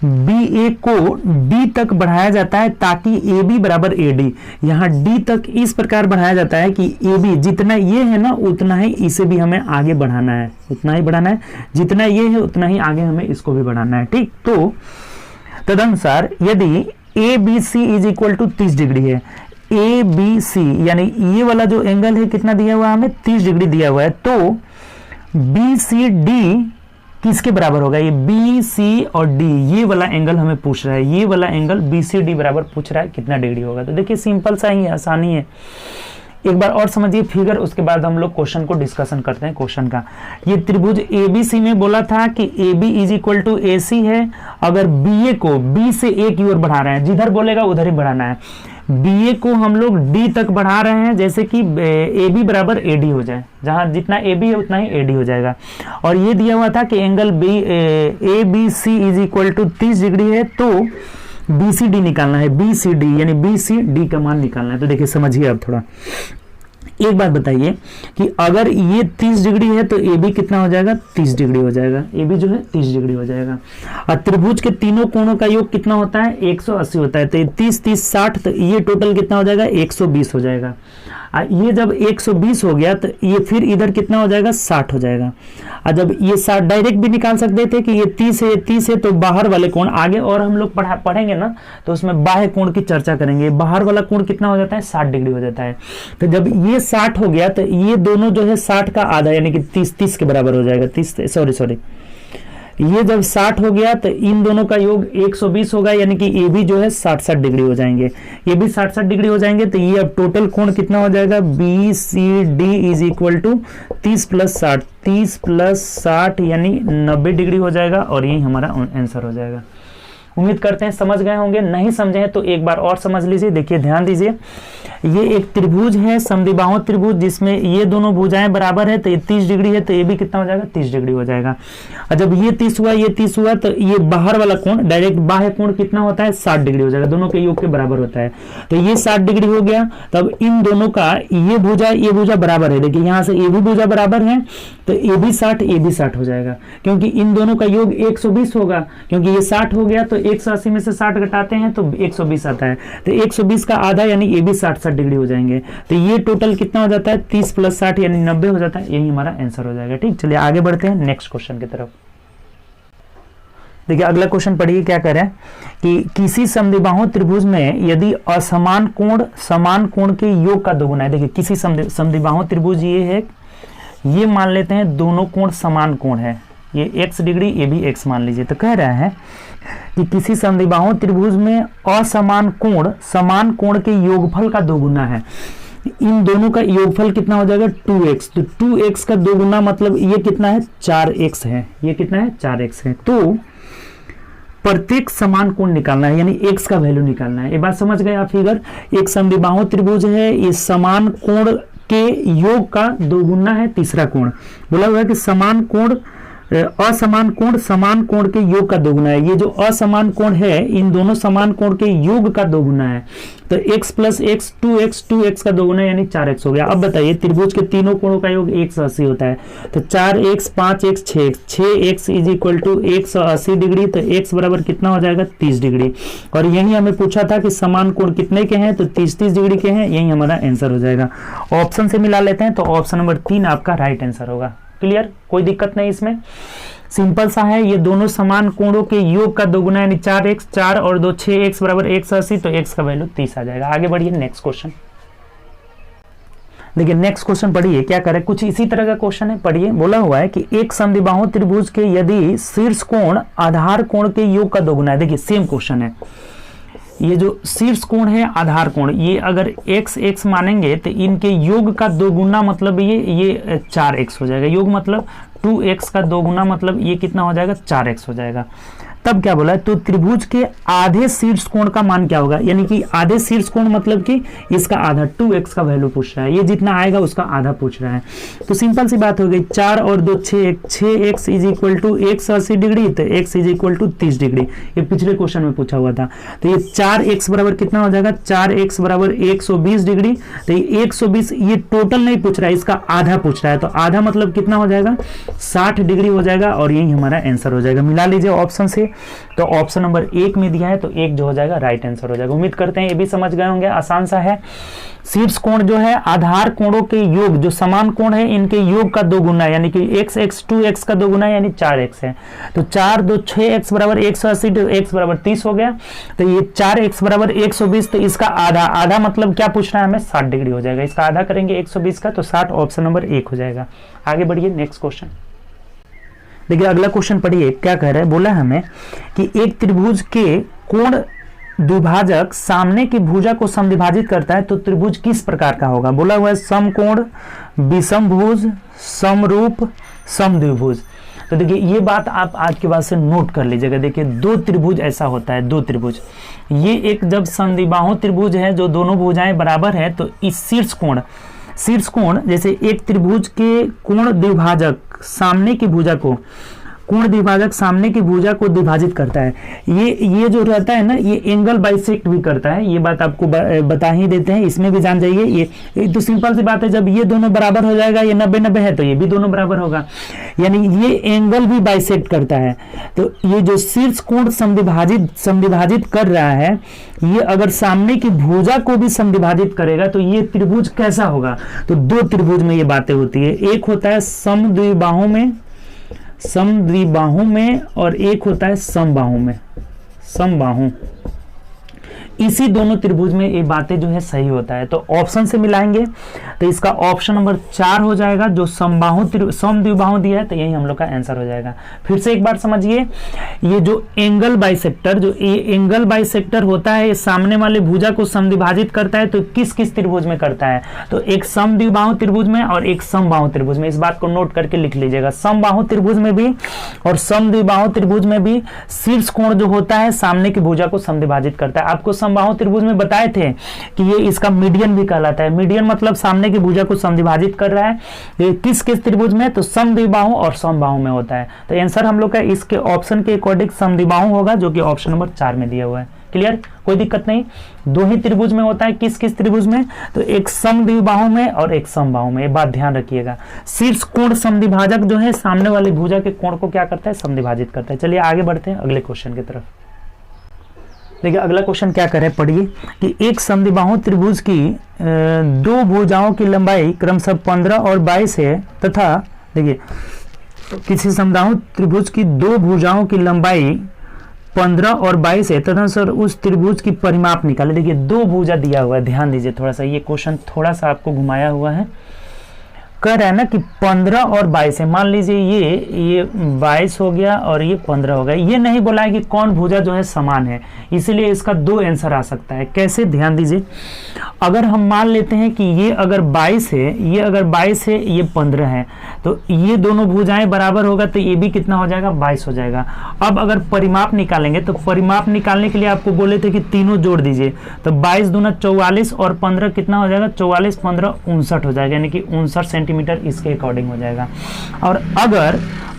Speaker 1: बी ए को डी तक बढ़ाया जाता है ताकि ए बी बराबर ए डी, यहाँ डी तक इस प्रकार बढ़ाया जाता है कि ए बी जितना ये है ना उतना ही इसे भी हमें आगे बढ़ाना है, उतना ही बढ़ाना है, जितना ये है उतना ही आगे हमें इसको भी बढ़ाना है, ठीक। तो तदनुसार यदि A B C is equal to 30 degree है, ए बी सी यानी ये वाला जो एंगल है कितना दिया हुआ है हमें, 30 डिग्री दिया हुआ है, तो बी सी डी किसके बराबर होगा, ये बी सी और डी, ये वाला एंगल हमें पूछ रहा है, ये वाला एंगल बी सी डी बराबर पूछ रहा है कितना डिग्री होगा। तो देखिए सिंपल सा ही है, आसानी है। एक बार और समझिए फिगर, उसके बाद हम लोग क्वेश्चन को डिस्कशन करते हैं क्वेश्चन का। ये त्रिभुज एबीसी में बोला था कि A B is equal to A C है। अगर बी ए को बी से ए की ओर बढ़ा रहे हैं, जिधर बोलेगा उधर ही बढ़ाना है। बी ए को हम लोग डी तक बढ़ा रहे हैं, जैसे कि ए बी बराबर ए डी हो जाए, जहां जितना ए बी है उतना ही ए डी हो जाएगा। और ये दिया हुआ था कि angle A B C is equal to 30 degree है, तो बी सी डी निकालना है, बी सी डी यानी बी सी डी का मान निकालना है। तो देखिए समझिए आप थोड़ा, एक बात बताइए कि अगर ये 30 डिग्री है तो ए बी कितना हो जाएगा, 30 डिग्री हो जाएगा, ए बी जो है 30 डिग्री हो जाएगा। और त्रिभुज के तीनों कोणों का योग कितना होता है, 180 होता है, तो ये 30 30 60, तो ये टोटल कितना हो जाएगा, 120 हो जाएगा। ये जब 120 हो गया तो ये फिर इधर कितना हो जाएगा, 60 हो जाएगा। और जब ये 60 डायरेक्ट भी निकाल सकते थे कि ये 30 है, 30 है, तो बाहर वाले कोण आगे और हम लोग पढ़ेंगे ना, तो उसमें बाह्य कोण की चर्चा करेंगे। बाहर वाला कोण कितना हो जाता है, 60 डिग्री हो जाता है। तो जब ये 60 हो गया तो ये दोनों जो है 60 का आधा यानी कि 30 के बराबर हो जाएगा। 30 सॉरी ये जब 60 हो गया तो इन दोनों का योग 120 होगा, यानी कि ये भी जो है 60 डिग्री हो जाएंगे, ये भी 60 डिग्री हो जाएंगे। तो ये अब टोटल कोण कितना हो जाएगा, B C D is equal to 30 plus 60, 30 plus 60 यानी 90 डिग्री हो जाएगा, और यही हमारा आंसर हो जाएगा। उम्मीद करते हैं समझ गए होंगे, नहीं समझे हैं तो एक बार और समझ लीजिए। देखिए ध्यान दीजिए, ये एक त्रिभुज है, समद्विबाहु त्रिभुज, जिसमें ये दोनों भुजाएं बराबर है, तो ये 30 डिग्री है, तो ये भी कितना हो जाएगा, 30 डिग्री हो जाएगा। और जब ये 30 हुआ, ये 30 हुआ, तो ये बाहर वाला कोण, डायरेक्ट बाह्य कोण कितना होता है, 60 डिग्री हो जाएगा, दोनों के योग के बराबर होता है। तो ये 60 डिग्री हो गया। तब इन दोनों का ये भुजा बराबर है, देखिए यहाँ से ये भी भुजा बराबर है, तो ये भी 60 ये भी 60 हो जाएगा, क्योंकि इन दोनों का योग 120 होगा, क्योंकि ये 60 हो गया तो 180 में से 60 घटाते हैं तो 120 आता है, तो 120 का आधा यानी ये भी 60 डिग्री हो जाएंगे। तो ये टोटल कितना हो जाता है, 30 प्लस 60 यानी 90 हो जाता है, यही हमारा आंसर हो जाएगा। ठीक, चलिए आगे बढ़ते हैं नेक्स्ट क्वेश्चन की तरफ। देखिए अगला क्वेश्चन पढ़िए, क्या कह रहे हैं कि किसी समद्विबाहु त्रिभुज में यदि असमान कोण समान कोण के योग का दोगुना है। देखिए किसी समद्विबाहु त्रिभुज ये है, ये मान लेते हैं दोनों कोण समान कोण है, ये x डिग्री ये भी x मान लीजिए। तो कह रहा है कि किसी समद्विबाहु त्रिभुज में असमान कोण समान कोण के योगफल का दोगुना है। इन दोनों का योगफल कितना हो जाएगा, 2x। तो 2x का दोगुना मतलब ये कितना है, 4x है, ये कितना है, 4x है। तो प्रत्येक समान कोण निकालना है, यानी x का वैल्यू निकालना है। ये बात समझ गए आप। फिगर एक समद्विबाहु त्रिभुज है, ये समान कोण के योग का दोगुना है तीसरा कोण। बोला हुआ है कि समान कोण असमान कोण समान कोण के योग का दोगुना है। ये जो असमान कोण है इन दोनों समान कोण के योग का दोगुना है। तो x प्लस एक्स 2x का दोगुना यानी 4x हो गया। अब बताइए त्रिभुज के तीनों कोणों का योग 180 होता है, तो 4x 5x 6x 6x is equal to 180 degree. तो x बराबर कितना हो जाएगा, 30 डिग्री। और यही हमें पूछा था कि समान कोण कितने के हैं, तो 30 डिग्री के हैं, यही हमारा आंसर हो जाएगा। ऑप्शन से मिला लेते हैं, तो ऑप्शन नंबर 3 आपका राइट आंसर होगा। क्लियर, कोई दिक्कत नहीं इसमें, सिंपल सा है। ये दोनों समान कोणों के योग का दोगुना यानी 4x, 4 और 2 6x बराबर 180, तो x का वैल्यू 30 आ जाएगा। आगे बढ़िए नेक्स्ट क्वेश्चन। देखिए नेक्स्ट क्वेश्चन पढ़िए, क्या करे, कुछ इसी तरह का क्वेश्चन है, पढ़िए। बोला हुआ है कि एक समद्विबाहु त्रिभुज के यदि शीर्ष कोण आधार कोण के योग का दोगुना है। देखिए सेम क्वेश्चन है, ये जो शीर्ष कोण है आधार कोण, ये अगर x मानेंगे तो इनके योग का दोगुना मतलब ये 4x हो जाएगा। योग मतलब 2x का दोगुना मतलब ये कितना हो जाएगा, 4x हो जाएगा। तब क्या बोला है, तो त्रिभुज के आधे शीर्ष कोण का मान क्या होगा, यानी कि आधे शीर्ष कोण मतलब कि इसका आधा 2x का वैल्यू पूछ रहा है, ये जितना आएगा उसका आधा पूछ रहा है। तो सिंपल सी बात हो गई, 4 और 2 6x is equal to 180 degree, तो x is equal to 30 degree, ये पिछले क्वेश्चन में पूछा हुआ था। तो ये 4x बराबर कितना हो जाएगा, 4x बराबर 120 डिग्री। तो ये 120 ये टोटल नहीं पूछ रहा है, इसका आधा पूछ रहा है, तो आधा मतलब कितना हो जाएगा, 60 डिग्री हो जाएगा, और यही हमारा आंसर हो जाएगा। मिला लीजिए ऑप्शन से, तो ऑप्शन नंबर 1 में दिया है, तो 1 जो हो जाएगा राइट आंसर हो जाएगा। उम्मीद करते हैं ये भी समझ गए होंगे, आसान सा है। शीर्ष कोण जो है आधार कोणों के योग, जो समान कोण है इनके योग का 2 गुना, यानी कि x 2x का 2 गुना यानी 4x है। तो 4 2 6x बराबर 180, तो x बराबर 30 हो गया। तो ये 4x बराबर 120, तो इसका आधा, आधा मतलब क्या पूछ रहा है हमें, 60 डिग्री हो जाएगा। इसका आधा करेंगे 120 का, तो 60 ऑप्शन नंबर 1 हो जाएगा। आगे बढ़िए नेक्स्ट क्वेश्चन देखिए, अगला क्वेश्चन पढ़िए क्या कह रहा है। बोला हमें कि एक त्रिभुज के कोण द्विभाजक सामने की भुजा को समद्विभाजित करता है, तो त्रिभुज किस प्रकार का होगा। बोला हुआ है समकोण, विषमभुज, समरूप, समद्विभुज। तो देखिए ये बात आप आज के बाद से नोट कर लीजिएगा। देखिए 2 त्रिभुज ऐसा होता है, 2 त्रिभुज, ये एक जब समद्विबाहु त्रिभुज है जो दोनों भुजाएं बराबर है, तो इस शीर्ष कोण जैसे एक त्रिभुज के कोण द्विभाजक सामने की भुजा को, कोण द्विभाजक सामने की भुजा को द्विभाजित करता है। ये जो रहता है ना, ये एंगल बाइसेक्ट भी करता है, ये बात आपको बता ही देते हैं, इसमें भी जान जाइए। ये तो सिंपल सी बात है, जब ये दोनों बराबर हो जाएगा, ये 90-90 है, तो ये भी दोनों बराबर होगा, यानी ये एंगल भी बाइसेक्ट करता है। तो ये जो शीर्ष कोण समद्विभाजित कर रहा है, ये अगर सामने की भुजा को भी समद्विभाजित करेगा, तो ये त्रिभुज कैसा होगा। तो 2 त्रिभुज में ये बातें होती है, एक होता है समद्विबाहु में, और एक होता है समबाहु। इसी दोनों त्रिभुज में ये बातें जो है सही होता है। तो ऑप्शन से मिलाएंगे, तो इसका ऑप्शन नंबर 4 हो जाएगा, जो समद्विबाहु दिया है, तो यही हम लोग का आंसर हो जाएगा। फिर से एक बार समझिए, ये जो एंगल बाइसेक्टर होता है, ये सामने वाले भुजा को समद्विभाजित करता है, तो किस किस त्रिभुज में करता है, तो एक समद्विबाहु त्रिभुज में और एक समबाहु त्रिभुज में। इस बात को नोट करके लिख लीजिएगा, समबाहु त्रिभुज में भी और समद्विबाहु त्रिभुज में भी शीर्ष कोण जो होता है सामने की भुजा को समद्विभाजित करता है। आपको समबाहु त्रिभुज में बताए थे कि ये इसका मीडियन भी कहलाता है। मीडियन मतलब सामने की भुजा को समद्विभाजित कर रहा है, ये किस किस त्रिभुज में, तो समद्विबाहु और समबाहु में होता है। तो आंसर हम लोग का इसके ऑप्शन के अकॉर्डिंग समद्विबाहु होगा, जो कि ऑप्शन नंबर 4 में दिया हुआ है। क्लियर, कोई दिक्कत नहीं। 2 ही त्रिभुज में होता है, किस किस त्रिभुज में, तो एक समद्विबाहु में और एक समबाहु में। ये बात ध्यान रखिएगा, शीर्ष कोण समद्विभाजक जो है सामने वाली भुजा के कोण को क्या करता है, समद्विभाजित करता है। चलिए आगे बढ़ते हैं अगले क्वेश्चन की तरफ। देखिए अगला क्वेश्चन क्या करे, पढ़िए कि एक समद्विबाहु त्रिभुज की 2 भुजाओं की लंबाई क्रमशः 15 और 22 है, तथा देखिए किसी समद्विबाहु त्रिभुज की 2 भुजाओं की लंबाई 15 और 22 है, तथा सर उस त्रिभुज की परिमाप निकाले। देखिए 2 भुजा दिया हुआ है, ध्यान दीजिए थोड़ा सा, ये क्वेश्चन थोड़ा सा आपको घुमाया हुआ है। कह रहा है ना कि 15 और 22 है, मान लीजिए ये 22 हो गया और ये 15 हो गया। ये नहीं बोला है कि कौन भुजा जो है समान है, इसलिए इसका 2 आंसर आ सकता है। कैसे, ध्यान दीजिए, अगर हम मान लेते हैं कि ये अगर 22 है, ये अगर 22 है, ये 15 है, तो ये दोनों भुजाएं बराबर होगा, तो ये भी कितना हो जाएगा, 22 हो जाएगा। अब अगर परिमाप निकालेंगे, तो परिमाप निकालने के लिए आपको बोले थे कि तीनों जोड़ दीजिए, तो 22 दूना 44 और 15 कितना हो जाएगा, 44 15 59 हो जाएगा, यानी कि 59 सेंटीमीटर इसके अकॉर्डिंग हो जाएगा। और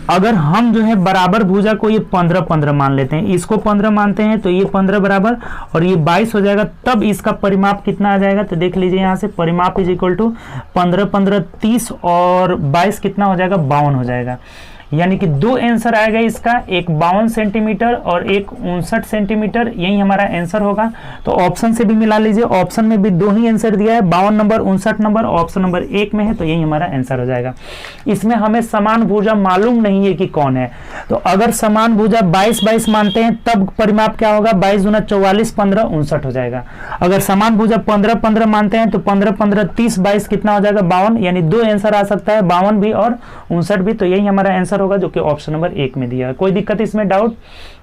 Speaker 1: अगर हम जो है बराबर भुजा को ये 15 मान लेते हैं, इसको 15 मानते हैं, तो ये 15 बराबर और ये 22 हो जाएगा, तब इसका परिमाप कितना आ जाएगा, तो देख लीजिए यहाँ से परिमाप इज इक्वल टू 15 15 30 और 22 कितना हो जाएगा, 52 हो जाएगा। यानी कि 2 आंसर आएगा इसका, एक 52 सेंटीमीटर और एक 59 सेंटीमीटर, यही हमारा आंसर होगा। तो ऑप्शन से भी मिला लीजिए, ऑप्शन में भी 2 ही आंसर दिया है, 52 नंबर 59 नंबर ऑप्शन नंबर 1 में है, तो यही हमारा आंसर हो जाएगा। इसमें हमें समान भुजा मालूम नहीं है कि कौन है, तो अगर समान भुजा 22 मानते हैं तब परिमाप क्या होगा, 22 दूना 44 15 59 हो जाएगा। अगर समान भुजा 15 मानते हैं तो 15 15 30 22 कितना हो जाएगा, 52, यानी 2 आंसर आ सकता है, 52 भी और 59 भी, तो यही हमारा आंसर होगा, जो कि ऑप्शन नंबर 1 में दिया है। कोई दिक्कत इसमें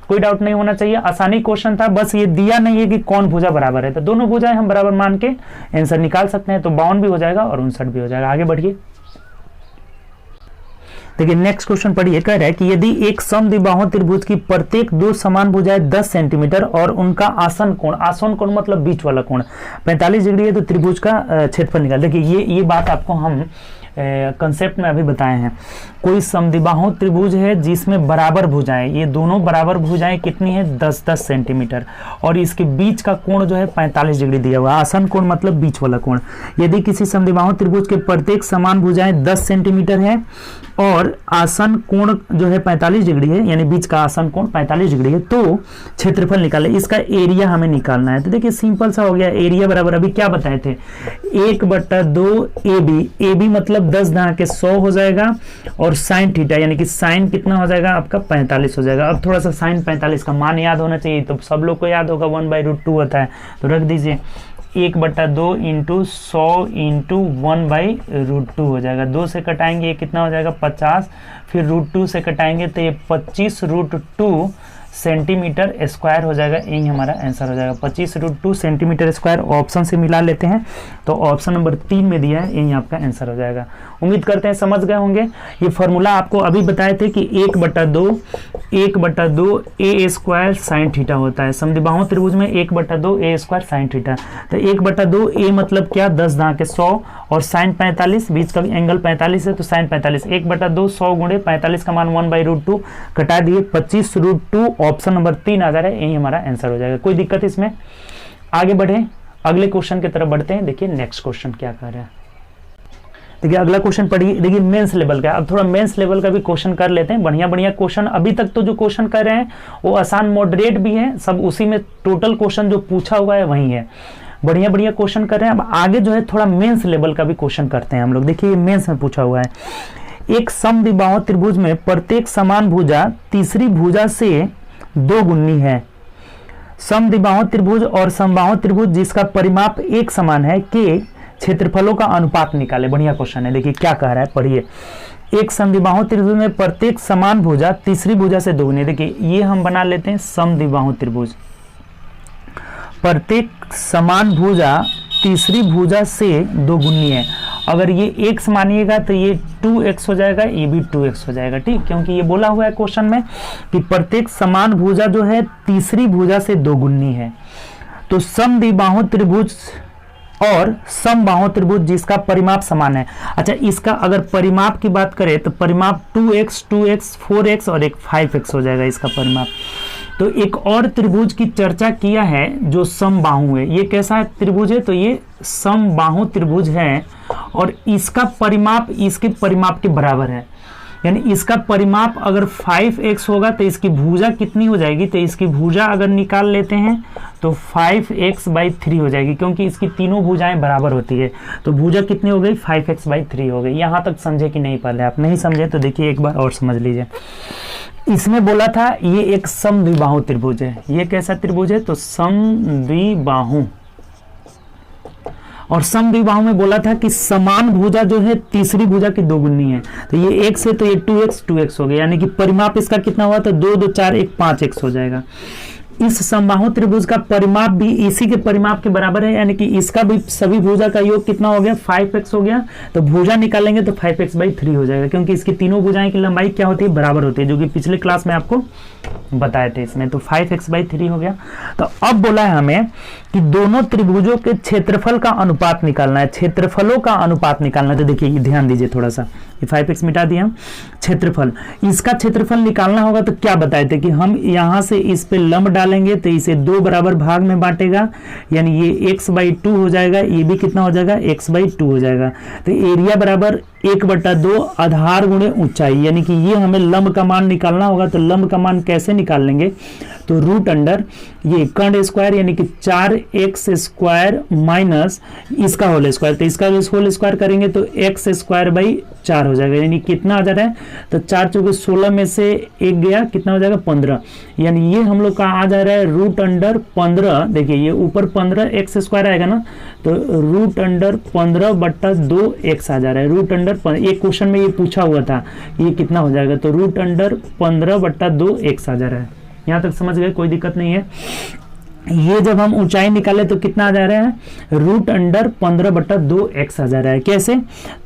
Speaker 1: कोई डाउट नहीं होना चाहिए, आसानी क्वेश्चन था, बस ये दिया नहीं है कि कौन भुजा बराबर है, तो दोनों भुजाएं हम बराबर मान के आंसर निकाल सकते हैं, तो 52 भी हो जाएगा और 59 भी हो जाएगा। आगे बढ़िए, देखिए नेक्स्ट क्वेश्चन पढ़िए, कह रहा है कि यदि एक समद्विबाहु त्रिभुज की प्रत्येक दो समान भुजाएं 10 सेंटीमीटर और उनका आसन कोण मतलब बीच वाला कोण 45 डिग्री है तो त्रिभुज का क्षेत्रफल निकाल। देखिए ये बात आपको हम कंसेप्ट में अभी बताए हैं। कोई समद्विबाहु त्रिभुज है जिसमें बराबर भुजाएं, ये दोनों बराबर भुजाएं कितनी है 10-10 सेंटीमीटर और इसके बीच का कोण जो है 45 डिग्री दिया हुआ। आसन कोण मतलब बीच वाला कोण। यदि किसी समद्विबाहु त्रिभुज के प्रत्येक समान भुजाएं 10 सेंटीमीटर है और आसन कोण जो है 45 डिग्री है, यानी बीच का आसन कोण 45 डिग्री है, तो क्षेत्रफल निकाले। इसका एरिया हमें निकालना है। तो देखिए सिंपल सा हो गया, एरिया बराबर अभी क्या बताए थे 1/2 AB मतलब 10⁻100 हो जाएगा और साइन थीटा यानी कि साइन कितना हो जाएगा आपका 45 हो जाएगा। अब थोड़ा सा साइन 45 का मान याद होना चाहिए, तो सब लोग को याद होगा 1/√2 होता है, तो रख दीजिए 1/2 इंटू 100 इंटू 1/√2 हो जाएगा। 2 से कटाएंगे ये कितना हो जाएगा 50, फिर √2 से कटाएंगे तो ये 25√2 सेंटीमीटर स्क्वायर हो जाएगा। यही हमारा आंसर हो जाएगा 25√2 सेंटीमीटर स्क्वायर। ऑप्शन से मिला लेते हैं तो ऑप्शन नंबर 3 में दिया है, यही आपका आंसर हो जाएगा। उम्मीद करते हैं समझ गए होंगे। ये फॉर्मूला आपको अभी बताए थे कि 1/2 a² साइन थीटा होता है। समद्विबाहु त्रिभुज में 1/2 a² साइन थीटा। तो 1/2 a मतलब क्या 10⁻100 और साइन 45, बीच का एंगल 45 है तो साइन 45। 1/2 100 गुणे 45 का मान 1/√2 कटा दिए 25√2। ऑप्शन नंबर 3 आ जा रहा है, यही हमारा आंसर हो जाएगा। कोई दिक्कत इसमें? आगे बढ़े, अगले क्वेश्चन की तरफ बढ़ते हैं। देखिए नेक्स्ट क्वेश्चन क्या कर रहा है। देखिए अगला क्वेश्चन पढ़िए। देखिए मेंस लेवल का, अब थोड़ा मेंस लेवल का भी क्वेश्चन कर लेते हैं। बढ़िया बढ़िया क्वेश्चन अभी तक तो जो क्वेश्चन कर रहे हैं वो आसान मॉडरेट भी है, सब उसी में टोटल क्वेश्चन जो पूछा हुआ है वही है। बढ़िया बढ़िया क्वेश्चन कर रहे हैं। अब आगे जो है थोड़ा मेंस लेवल का भी क्वेश्चन करते हैं हम लोग। देखिए मेंस में पूछा हुआ है, एक समद्विबाहु त्रिभुज में प्रत्येक समान भुजा तीसरी भुजा से 2 गुनी है। समद्विबाहु त्रिभुज और समबाहु त्रिभुज जिसका परिमाप एक समान है के क्षेत्रफलों का अनुपात निकाले। बढ़िया क्वेश्चन है। देखिए क्या कह रहा है, पढ़िए। एक समद्विबाहु त्रिभुज में प्रत्येक समान भुजा तीसरी भुजा से 2 गुनी। देखिए ये हम बना लेते हैं समद्विबाहु त्रिभुज। प्रत्येक समान भुजा तीसरी भुजा से 2 गुनी है। अगर ये x मानिएगा तो ये 2x हो जाएगा, ये भी 2x हो जाएगा, ठीक, क्योंकि ये बोला हुआ है क्वेश्चन में कि प्रत्येक समान भुजा जो है तीसरी भुजा से 2 गुनी है। तो समद्विबाहु त्रिभुज और समबाहु त्रिभुज जिसका परिमाप समान है। अच्छा, इसका अगर परिमाप की बात करें तो परिमाप 2x 2x 4x और एक 5x हो जाएगा इसका परिमाप। तो एक और त्रिभुज की चर्चा किया है जो समबाहु है। ये कैसा त्रिभुज है? तो ये समबाहु त्रिभुज है और इसका परिमाप इसके परिमाप के बराबर है। यानी इसका परिमाप अगर 5x होगा तो इसकी भुजा कितनी हो जाएगी? तो इसकी भुजा अगर निकाल लेते हैं तो 5x/3 हो जाएगी, क्योंकि इसकी तीनों भुजाएं बराबर होती है। तो भुजा कितनी हो गई? 5x/3 हो गई। यहाँ तक समझे कि नहीं? पहले आप नहीं समझे तो देखिए एक बार और समझ लीजिए। इसमें बोला था ये एक समद्विबाहु त्रिभुज है। ये कैसा त्रिभुज है? तो समद्विबाहु। और समद्विबाहु में बोला था कि समान भुजा जो है तीसरी भुजा की 2 गुनी है। तो ये x है तो ये 2x हो गया, यानी कि परिमाप इसका कितना हुआ? तो 2 2 4 1 5x हो जाएगा। इस समबाहु त्रिभुज का परिमाप भी इसी के परिमाप के बराबर है, यानी कि इसका भी सभी भुजा का योग कितना हो गया? 5x हो गया। तो भुजा निकालेंगे तो 5x/3 हो जाएगा, क्योंकि इसकी तीनों भुजाएं की लंबाई क्या होती है? बराबर होती है, जो कि पिछले क्लास में आपको बताए थे इसमें। तो 5x/3 हो गया। तो अब बोला है हमें कि दोनों त्रिभुजों के क्षेत्रफल का अनुपात निकालना है, क्षेत्रफलों का अनुपात निकालना है। तो देखिए ध्यान दीजिए थोड़ा सा, ये 5x मिटा दिया हम। क्षेत्रफल, इसका क्षेत्रफल निकालना होगा तो क्या बताए थे कि हम यहाँ से इस पे लंब डालेंगे तो इसे 2 बराबर भाग में बांटेगा, यानी ये x/2 हो जाएगा, ये भी कितना हो जाएगा? x/2 हो जाएगा। तो एरिया बराबर 1/2 आधार गुणे ऊंचाई, यानी कि ये हमें लंब का मान निकालना होगा। तो लंब का मान कैसे निकाल लेंगे? तो रूट अंडर ये कर्ण स्क्वायर यानी कि 4x² माइनस इसका होल स्क्वायर, तो इसका होल स्क्वायर करेंगे तो x²/4 हो जाएगा, यानी कितना आ जा रहा है? तो 4 चौके 16 में से 1 गया, कितना हो जाएगा? 15। यानी ये हम लोग का आ जा रहा है रूट अंडर 15। देखिए ये ऊपर 15x² आएगा ना, तो रूट अंडर 15/2x आ जा रहा है। रूट अंडर एक क्वेश्चन में ये पूछा हुआ था, ये कितना हो जाएगा? तो रूट अंडर 15/2x आ जा रहा है। यहाँ तक समझ गए? कोई दिक्कत नहीं है। ये जब हम ऊंचाई निकाले तो कितना आ जा रहा है, रूट अंडर 15/2x आ जा रहा है। कैसे,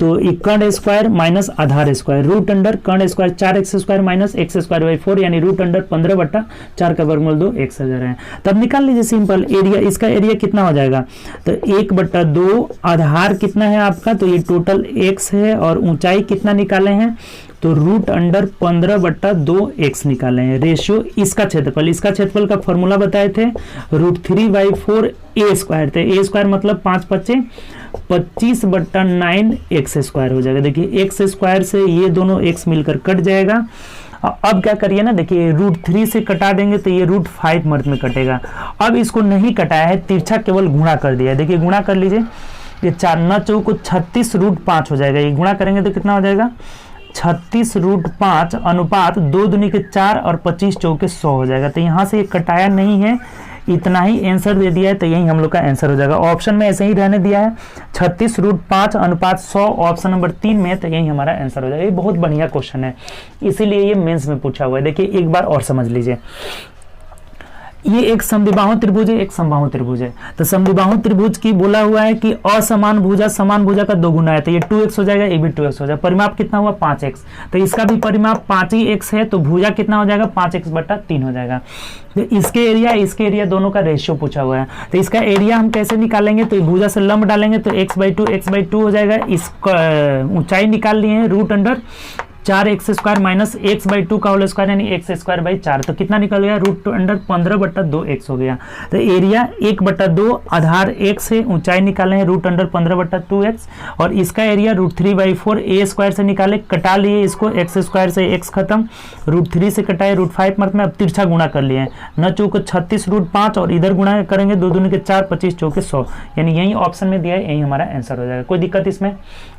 Speaker 1: तो ये कर्ण स्क्वायर माइनस आधार स्क्वायर, रूट अंडर कर्ण square 4x square minus x square by 4 यानी रूट अंडर 15/4 का वर्गमूल 2x आ जा रहा है। तब निकाल लीजिए सिंपल एरिया, इसका एरिया कितना हो जाएगा, तो 1/2 आधार कितना है आपका, तो ये टोटल x है और ऊंचाई कितना निकाले हैं, तो रूट अंडर 15/2x निकाले हैं। रेशियो इसका क्षेत्रफल का फॉर्मूला बताए थे √3/4 a स्क्वायर थे। a स्क्वायर मतलब 5×5 25/9 x स्क्वायर हो जाएगा। देखिए x स्क्वायर से ये दोनों x मिलकर कट जाएगा। अब क्या करिए ना, देखिए √3 से कटा देंगे तो ये √5 मर्द में कटेगा। अब इसको नहीं कटाया है, तिरछा केवल गुणा कर दिया है। देखिए गुणा कर लीजिए, ये 4 9 चौको 36 √5 हो जाएगा। ये गुणा करेंगे तो कितना हो जाएगा, 36 √5 अनुपात 2 दूनी के 4 और 25 चौके 100 हो जाएगा। तो यहाँ से ये कटाया नहीं है, इतना ही आंसर दे दिया है, तो यही हम लोग का आंसर हो जाएगा। ऑप्शन में ऐसे ही रहने दिया है 36 √5 अनुपात 100 ऑप्शन नंबर 3 में, तो यही हमारा आंसर हो जाएगा। ये बहुत बढ़िया क्वेश्चन है, इसीलिए ये मेंस में पूछा हुआ है। देखिए एक बार और समझ लीजिए, ये एक समद्विबाहु त्रिभुज है, एक समबाहु त्रिभुज है। तो समद्विबाहु त्रिभुज की बोला हुआ है कि असमान भुजा समान भुजा का 2 गुना है, तो ये 2x हो जाएगा, ये भी 2x हो जाएगा। परिमाप कितना हुआ 5x, तो इसका भी परिमाप 5 ही x है, तो भुजा कितना हो जाएगा 5x/3 हो जाएगा। तो इसके एरिया दोनों का रेशियो पूछा हुआ है, तो इसका एरिया हम कैसे निकालेंगे, तो भुजा से लंब डालेंगे तो x/2 हो जाएगा। इस ऊंचाई निकाल लिए हैं root under 4x square minus x/2 का होल स्क्वायर यानी x²/4, तो कितना निकल गया, रूट अंडर 15/2x हो गया। तो एरिया 1/2 आधार x है, ऊंचाई निकाले हैं रूट अंडर 15/2x, और इसका एरिया √3/4 a स्क्वायर से निकाले, कटा लिए इसको, x स्क्वायर से x खत्म, √3 से कटाए √5 मत में, अब तिरछा गुणा कर लिए हैं, 9 चौको 36 √5 और इधर गुणा करेंगे 2 दूनी के 4 25 चौके 100, यानी यही ऑप्शन में दिया है, यही हमारा आंसर हो जाएगा। कोई दिक्कत इसमें,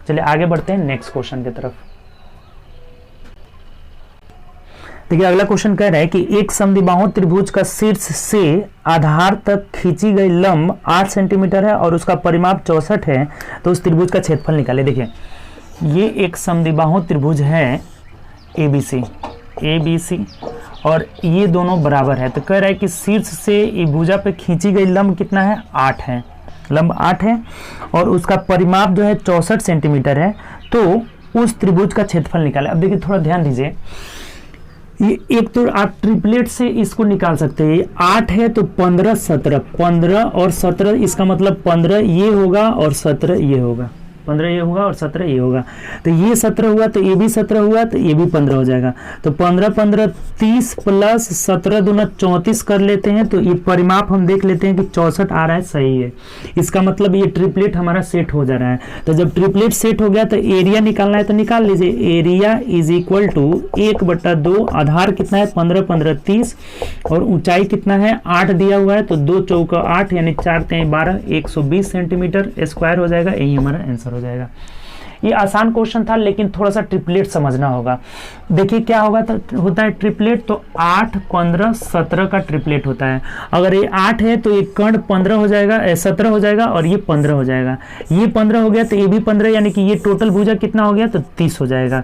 Speaker 1: चलिए आगे बढ़ते हैं नेक्स्ट क्वेश्चन की तरफ। देखिए अगला क्वेश्चन कह रहा है कि एक समद्विबाहु त्रिभुज का शीर्ष से आधार तक खींची गई लंब 8 सेंटीमीटर है और उसका परिमाप 64 है, तो उस त्रिभुज का क्षेत्रफल निकाले। देखिए ये एक समद्विबाहु त्रिभुज है ABC और ये दोनों बराबर है, तो कह रहा है कि शीर्ष से ये भुजा पे खींची गई लंब कितना है, 8 है, लंब 8 है और उसका परिमाप जो है 64 सेंटीमीटर है, तो उस त्रिभुज का क्षेत्रफल निकाले। अब देखिए थोड़ा ध्यान दीजिए, ये एक तो आप ट्रिपलेट से इसको निकाल सकते हैं, 8 है तो 15 17, 15 और 17 इसका मतलब 15 ये होगा और 17 ये होगा, 15 ये होगा और 17 ये होगा, तो ये 17 हुआ तो ये भी 17 हुआ तो ये भी 15 हो जाएगा, तो 15 15 30 प्लस 17 दूना 34 कर लेते हैं, तो ये परिमाप हम देख लेते हैं कि 64 आ रहा है, सही है। इसका मतलब ये ट्रिपलेट हमारा सेट हो जा रहा है। तो जब ट्रिपलेट सेट हो गया तो एरिया निकालना है, तो निकाल लीजिए, एरिया इज इक्वल टू 1/2, आधार कितना है 15 15 30 और ऊंचाई कितना है 8 दिया हुआ है, तो 2 चौका 8 यानी 4 3 12 120 सेंटीमीटर स्क्वायर हो जाएगा, यही हमारा आंसर हो जाएगा। ये आसान क्वेश्चन था लेकिन थोड़ा सा ट्रिपलेट समझना होगा। देखिए क्या होगा, तो होता है ट्रिपलेट तो 8 15 17 का ट्रिपलेट होता है। अगर ये 8 है तो ये कर्ण 15 हो जाएगा, 17 हो जाएगा और ये 15 हो जाएगा, ये 15 हो गया तो ये भी 15 यानी कि ये टोटल भुजा कितना हो गया, तो 30 हो जाएगा,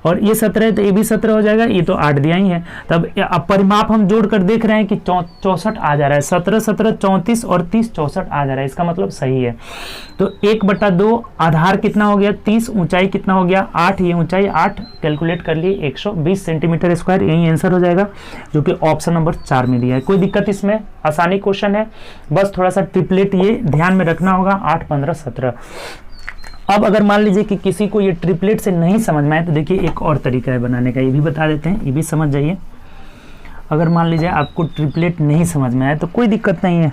Speaker 1: और ये 17 है तो ये भी 17 हो जाएगा, ये तो 8 दिया ही है। तब अब परिमाप हम जोड़ कर देख रहे हैं कि 64 आ जा रहा है, 17 17 34 और 30 64 आ जा रहा है, इसका मतलब सही है। तो 1/2 आधार कितना हो गया 30, ऊंचाई कितना हो गया 8, ये ऊंचाई 8 कैलकुलेट कर लिए 120 सेंटीमीटर स्क्वायर, यही आंसर हो जाएगा जो कि ऑप्शन नंबर 4 में दिया है। कोई दिक्कत इसमें, आसानी क्वेश्चन है, बस थोड़ा सा ट्रिपलेट ये ध्यान में रखना होगा, 8 15 17। अब अगर मान लीजिए कि किसी को ये ट्रिपलेट से नहीं समझ में आए तो देखिए एक और तरीका है बनाने का, ये भी बता देते हैं, ये भी समझ जाइए। अगर मान लीजिए आपको ट्रिपलेट नहीं समझ में आए तो कोई दिक्कत नहीं है,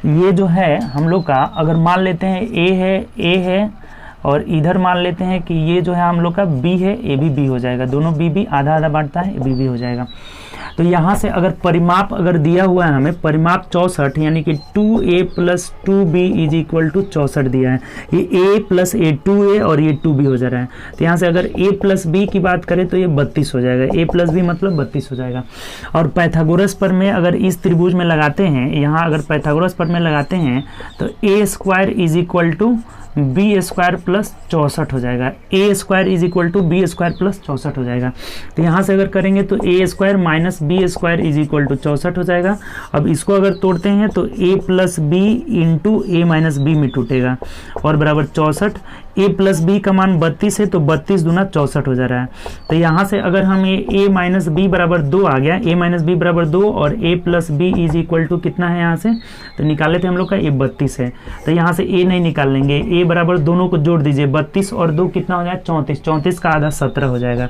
Speaker 1: ये जो है हम लोग का अगर मान लेते हैं ए है और इधर मान लेते हैं कि ये जो है हम लोग का बी है, ए भी बी हो जाएगा, दोनों बी आधा आधा बांटता है, ए बी हो जाएगा। तो यहाँ से अगर परिमाप अगर दिया हुआ है हमें, परिमाप 64 यानी कि 2a + 2b = 64 दिया है, ये a + a 2a और ये 2b हो जा रहा है, तो यहाँ से अगर a + b की बात करें तो ये 32 हो जाएगा, a + b मतलब 32 हो जाएगा। और पाइथागोरस पर में अगर इस त्रिभुज में लगाते हैं, यहाँ अगर पाइथागोरस पर में लगाते हैं तो a² = बी स्क्वायर प्लस 64 हो जाएगा। A square is equal to B square plus 64 हो जाएगा। तो यहाँ से अगर करेंगे तो A square minus B square is equal to 64 हो जाएगा। अब इसको अगर तोड़ते हैं तो A plus B into A minus B में टूटेगा और बराबर 64। ए प्लस बी का मान 32 है तो 32 दूना 64 हो जा रहा है। तो यहाँ से अगर हम ए माइनस बी बराबर 2 आ गया, ए माइनस बी बराबर 2 और A plus B is equal to कितना है यहाँ से, तो निकाले थे हम लोग का ए 32 है। तो यहाँ से ए नहीं निकाल लेंगे, ए बराबर दोनों को जोड़ दीजिए, 32 और 2 कितना हो जाएगा 34, 34 का आधा 17 हो जाएगा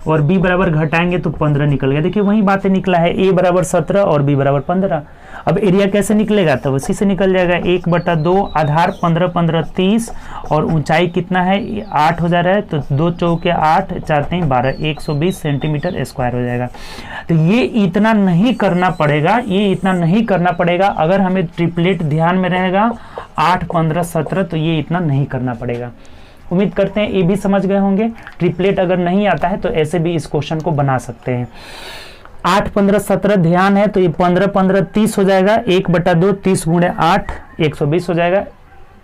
Speaker 1: और बी बराबर घटाएंगे तो 15 निकल गया। देखिए वही बातें निकला है, ए बराबर 17 और बी बराबर 15। अब एरिया कैसे निकलेगा, तो उसी से निकल जाएगा 1/2, आधार 15 15 30 और ऊंचाई कितना है 8 हो जा रहा है, तो 2 चौके 8 4 3 12 120 सेंटीमीटर स्क्वायर हो जाएगा। तो ये इतना नहीं करना पड़ेगा, ये इतना नहीं करना पड़ेगा अगर हमें ट्रिपलेट ध्यान में रहेगा 8 15 17, तो ये इतना नहीं करना पड़ेगा। उम्मीद करते हैं ये भी समझ गए होंगे। ट्रिपलेट अगर नहीं आता है तो ऐसे भी इस क्वेश्चन को बना सकते हैं। 8 15 17 ध्यान है तो ये 15 15 30 हो जाएगा, 1/2 30 गुणे 8 120 हो जाएगा।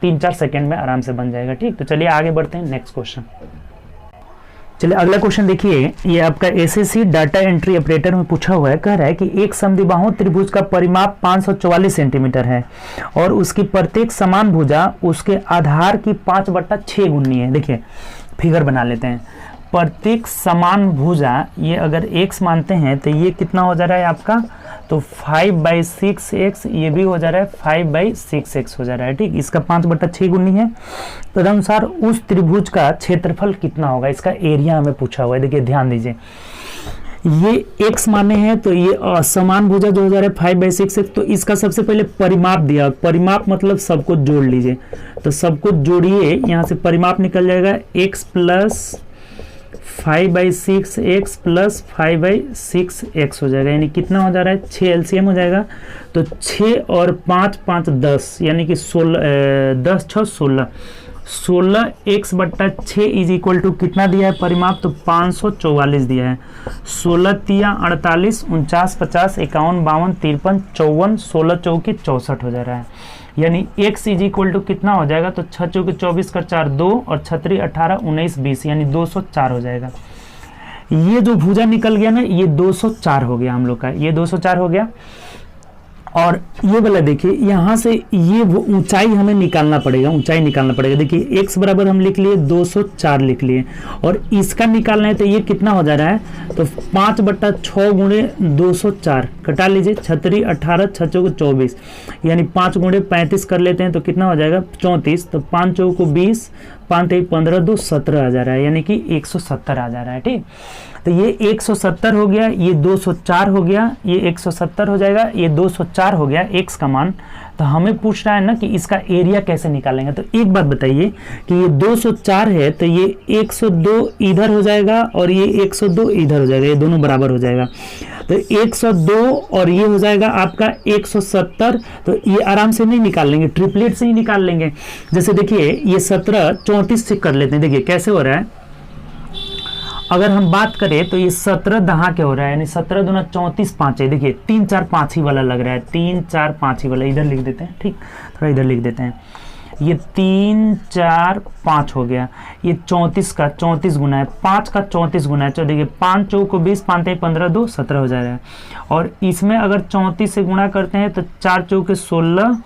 Speaker 1: 3-4 सेकेंड में आराम से बन जाएगा। ठीक, तो चलिए आगे बढ़ते हैं नेक्स्ट क्वेश्चन। चलिए अगला क्वेश्चन देखिए, ये आपका एसएससी डाटा एंट्री ऑपरेटर में पूछा हुआ है। कह रहा है कि एक समद्विबाहु त्रिभुज का परिमाप 544 सेंटीमीटर है और उसकी प्रत्येक समान भुजा उसके आधार की 5/6 गुनी है। देखिए फिगर बना लेते हैं। प्रत्येक समान भुजा, ये अगर x मानते हैं तो ये कितना हो जा रहा है आपका, तो 5/6x, ये भी हो जा रहा है 5/6x हो जा रहा है। ठीक, इसका 5/6 गुनी है। तदनुसार उस त्रिभुज का क्षेत्रफल कितना होगा, इसका एरिया हमें पूछा हुआ है। देखिए ध्यान दीजिए, ये x माने हैं तो ये असमान भुजा जो हो जा रहा है 5/6x, तो इसका सबसे पहले परिमाप दिया। परिमाप मतलब सबको जोड़ लीजिए, तो सबको जोड़िए, यहाँ से परिमाप निकल जाएगा x plus 5/6x plus 5/6x हो जाएगा, यानी कितना हो जा रहा है 6 एलसीएम हो जाएगा। तो 6 और 5 5 10, यानी कि 16 10 6 16, 16x/6 इज इक्वल टू कितना दिया है परिमाप, तो 544 दिया है। 16 तिया 48, 49 50 51 52 53 54, 16 चौकी 64 हो जा रहा है। यानी x इज इक्वल टू कितना हो जाएगा, तो 6 चौके 24 का 4 2 और 6 18 19 20, यानी 204 हो जाएगा। ये जो भुजा निकल गया ना, ये 204 हो गया हम लोग का, ये 204 हो गया। और ये वाला देखिए, यहाँ से ये वो ऊंचाई हमें निकालना पड़ेगा, ऊंचाई निकालना पड़ेगा। देखिए x बराबर हम लिख लिए 204 लिख लिए, और इसका निकालना है तो ये कितना हो जा रहा है, तो 5/6 गुणे 204 कटा लीजिए, 6 18 6 चौको 24, यानी 5 गुणे 35 कर लेते हैं तो कितना हो जाएगा 34, तो 5 चौको 20 5 15 2 17 आ जा रहा है, यानी कि 170 आ जा रहा है। ठीक, तो ये 170 हो गया, ये 204 हो गया, ये 170 हो जाएगा, ये 204 हो गया x का मान। तो हमें पूछ रहा है ना कि इसका एरिया कैसे निकालेंगे। तो एक बात बताइए कि ये 204 है तो ये 102 इधर हो जाएगा और ये 102 इधर हो जाएगा, ये दोनों बराबर हो जाएगा। तो 102 और ये हो जाएगा आपका 170, तो ये आराम से नहीं निकाल लेंगे, ट्रिपलेट से ही निकाल लेंगे। जैसे देखिए ये 17 34 से कर लेते हैं। देखिए कैसे हो रहा है, अगर हम बात करें तो ये 17 दहा के हो रहा है, यानी 17 दूना 34 5 है। देखिए 3 4 5 ही वाला लग रहा है, 3 4 5 ही वाला इधर लिख देते हैं। ठीक, थोड़ा इधर लिख देते हैं, ये 3 4 5 हो गया। ये 34 का 34 गुना है, 5 का 34 गुना है। देखिए 5 चौको 20 5 15 2 17 हो जा रहा है। और इसमें अगर 34 से गुणा करते हैं तो 4 चौके 16,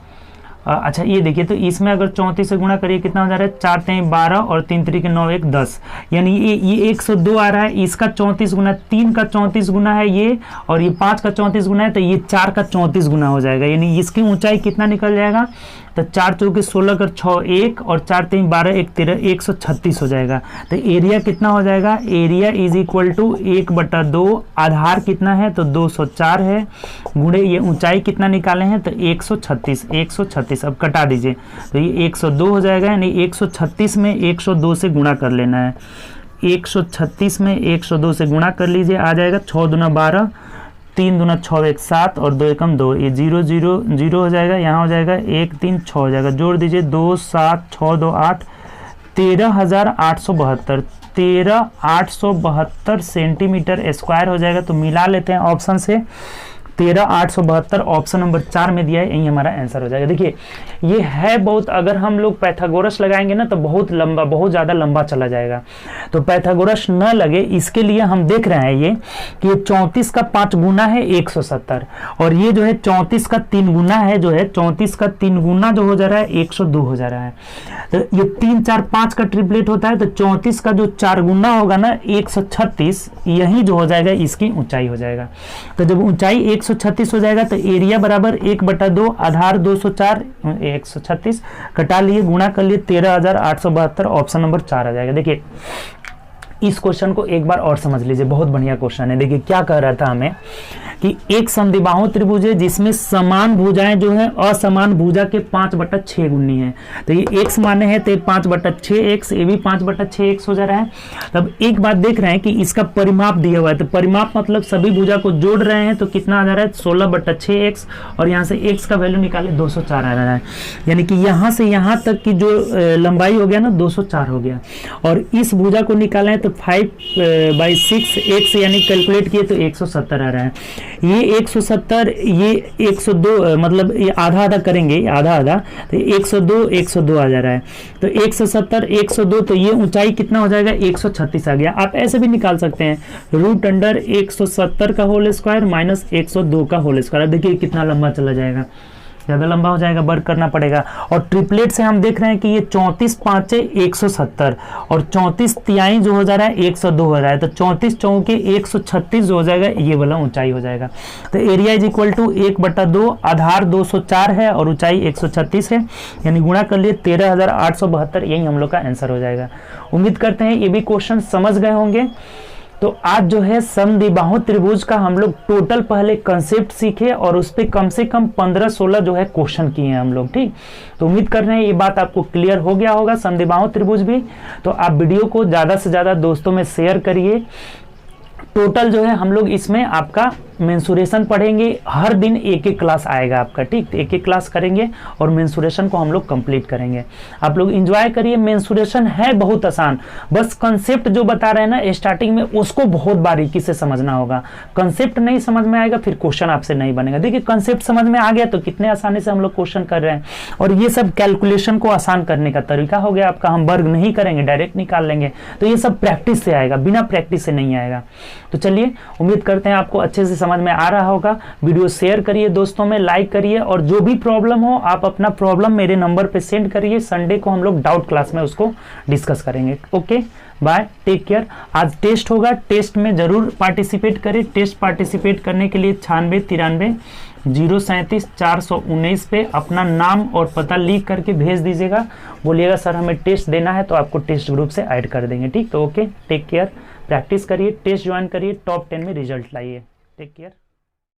Speaker 1: अच्छा ये देखिए, तो इसमें अगर 34 से गुणा करिए कितना हो जा रहा है, 4 3 12 और 3 3 9 1 10, यानी ये 102 आ रहा है। इसका 34 गुना, 3 का 34 गुना है ये, और ये 5 का 34 गुना है, तो ये 4 का 34 गुना हो जाएगा। यानी इसकी ऊंचाई कितना निकल जाएगा, तो 4 चौके 16 कर 6 1 और 4 3 12 1 13 136 हो जाएगा। तो एरिया कितना हो जाएगा, एरिया इज इक्वल टू 1/2, आधार कितना है तो 204 है, गुणे ये ऊंचाई कितना निकाले हैं तो 136 136। अब कटा दीजिए तो ये 102 हो जाएगा, यानी 136 में 102 से गुणा कर लेना है। 136 में 102 से गुणा कर लीजिए, आ जाएगा 6 दूना 12, 3 दूना 6 1 7 और 2 एकम 2, ये 0 0 0 हो जाएगा। यहाँ हो जाएगा 1 3 6 हो जाएगा, जोड़ दीजिए 2 7 6 2 8, 13,872 13,872 सेंटीमीटर स्क्वायर हो जाएगा। तो मिला लेते हैं ऑप्शन से, 13,872 ऑप्शन नंबर 4 में दिया है, यही हमारा आंसर हो जाएगा। देखिए ये है बहुत, अगर हम लोग पैथागोरस लगाएंगे ना तो बहुत लंबा, बहुत ज़्यादा लंबा चला जाएगा, तो पैथागोरस न लगे इसके लिए हम देख रहे हैं ये कि 34 का 5 गुना है 170, और ये जो है 34 का 3 गुना है, जो है 34 का 3 गुना जो हो जा रहा है 102 हो जा रहा है। तो ये 3 4 5 का ट्रिपलेट होता है, तो 34 का जो 4 गुना होगा ना 136, यही जो हो जाएगा इसकी ऊंचाई हो जाएगा। तो जब ऊंचाई 136 हो जाएगा तो एरिया बराबर 1/2, आधार 204, 136 कटा लिए, गुणा कर लिए 13,872, ऑप्शन नंबर 4 आ जाएगा। देखिए इस क्वेश्चन को एक बार और समझ लीजिए, बहुत बढ़िया क्वेश्चन है। देखिए क्या कह रहा था हमें कि एक समद्विबाहु त्रिभुज है जिसमें समान भुजाएं जो है असमान भुजा के 5/6 गुनी है। तो ये x माने है तो 5/6x, ये भी 5/6x हो जा रहा है। तब एक बात देख रहे हैं कि इसका परिमाप दिया हुआ है, तो परिमाप मतलब सभी भुजा को जोड़ रहे हैं, तो कितना आ जा रहा है 16/6x, और यहाँ से x का वैल्यू निकाले 204 आ रहा है, यानी कि यहाँ से यहाँ तक की जो लंबाई हो गया ना 204 हो गया। और इस भुजा को निकालें तो 5/6x यानी कैलकुलेट किए तो 170 आ रहा है। ये 170, ये 102, मतलब ये आधा आधा करेंगे, आधा आधा, तो 102 आ जा रहा है। तो 170 102, तो ये ऊंचाई कितना हो जाएगा 136 आ गया। आप ऐसे भी निकाल सकते हैं, √170 का होल स्क्वायर माइनस 102 का होल स्क्वायर। देखिए कितना लंबा चला जाएगा, ज़्यादा लंबा हो जाएगा, वर्क करना पड़ेगा। और ट्रिपलेट से हम देख रहे हैं कि ये 34 5 170, और 34 तिहाई जो हो जा रहा है 102 हो रहा है, तो 34 चौके 136 जो हो जाएगा ये वाला ऊंचाई हो जाएगा। तो एरिया इज इक्वल टू 1/2, आधार 204 है और ऊंचाई 136 है, यानी गुणा कर लिए 13,872, यही हम लोग का आंसर हो जाएगा। उम्मीद करते हैं ये भी क्वेश्चन समझ गए होंगे। तो आज जो है समद्विबाहु त्रिभुज का हम लोग टोटल पहले कंसेप्ट सीखे और उस पर कम से कम 15-16 जो है क्वेश्चन किए हैं हम लोग, ठीक। तो उम्मीद कर रहे हैं ये बात आपको क्लियर हो गया होगा समद्विबाहु त्रिभुज भी। तो आप वीडियो को ज़्यादा से ज़्यादा दोस्तों में शेयर करिए। टोटल जो है हम लोग इसमें आपका मेंसुरेशन पढ़ेंगे, हर दिन एक एक क्लास आएगा आपका, ठीक। एक एक क्लास करेंगे और मेंसुरेशन को हम लोग कंप्लीट करेंगे। आप लोग एंजॉय करिए। मेंसुरेशन है बहुत आसान, बस कंसेप्ट जो बता रहे हैं ना स्टार्टिंग में उसको बहुत बारीकी से समझना होगा। कंसेप्ट नहीं समझ में आएगा फिर क्वेश्चन आपसे नहीं बनेगा। देखिए कंसेप्ट समझ में आ गया तो कितने आसानी से हम लोग क्वेश्चन कर रहे हैं। और ये सब कैलकुलेशन को आसान करने का तरीका हो गया आपका। हम वर्ग नहीं करेंगे, डायरेक्ट निकाल लेंगे। तो ये सब प्रैक्टिस से आएगा, बिना प्रैक्टिस से नहीं आएगा। तो चलिए उम्मीद करते हैं आपको अच्छे से समझ में आ रहा होगा। वीडियो शेयर करिए दोस्तों में, लाइक करिए, और जो भी प्रॉब्लम हो आप अपना प्रॉब्लम मेरे नंबर पे सेंड करिए। संडे को हम लोग डाउट क्लास में उसको डिस्कस करेंगे। Okay bye, take care. आज टेस्ट होगा, टेस्ट में जरूर पार्टिसिपेट करें। टेस्ट पार्टिसिपेट करने के लिए 96 93 037 419 पे अपना नाम और पता लिख करके भेज दीजिएगा। बोलिएगा सर हमें टेस्ट देना है, तो आपको टेस्ट ग्रुप से ऐड कर देंगे, ठीक। तो ओके, टेक केयर, प्रैक्टिस करिए, टेस्ट ज्वाइन करिए, टॉप 10 में रिजल्ट लाइए। Take care.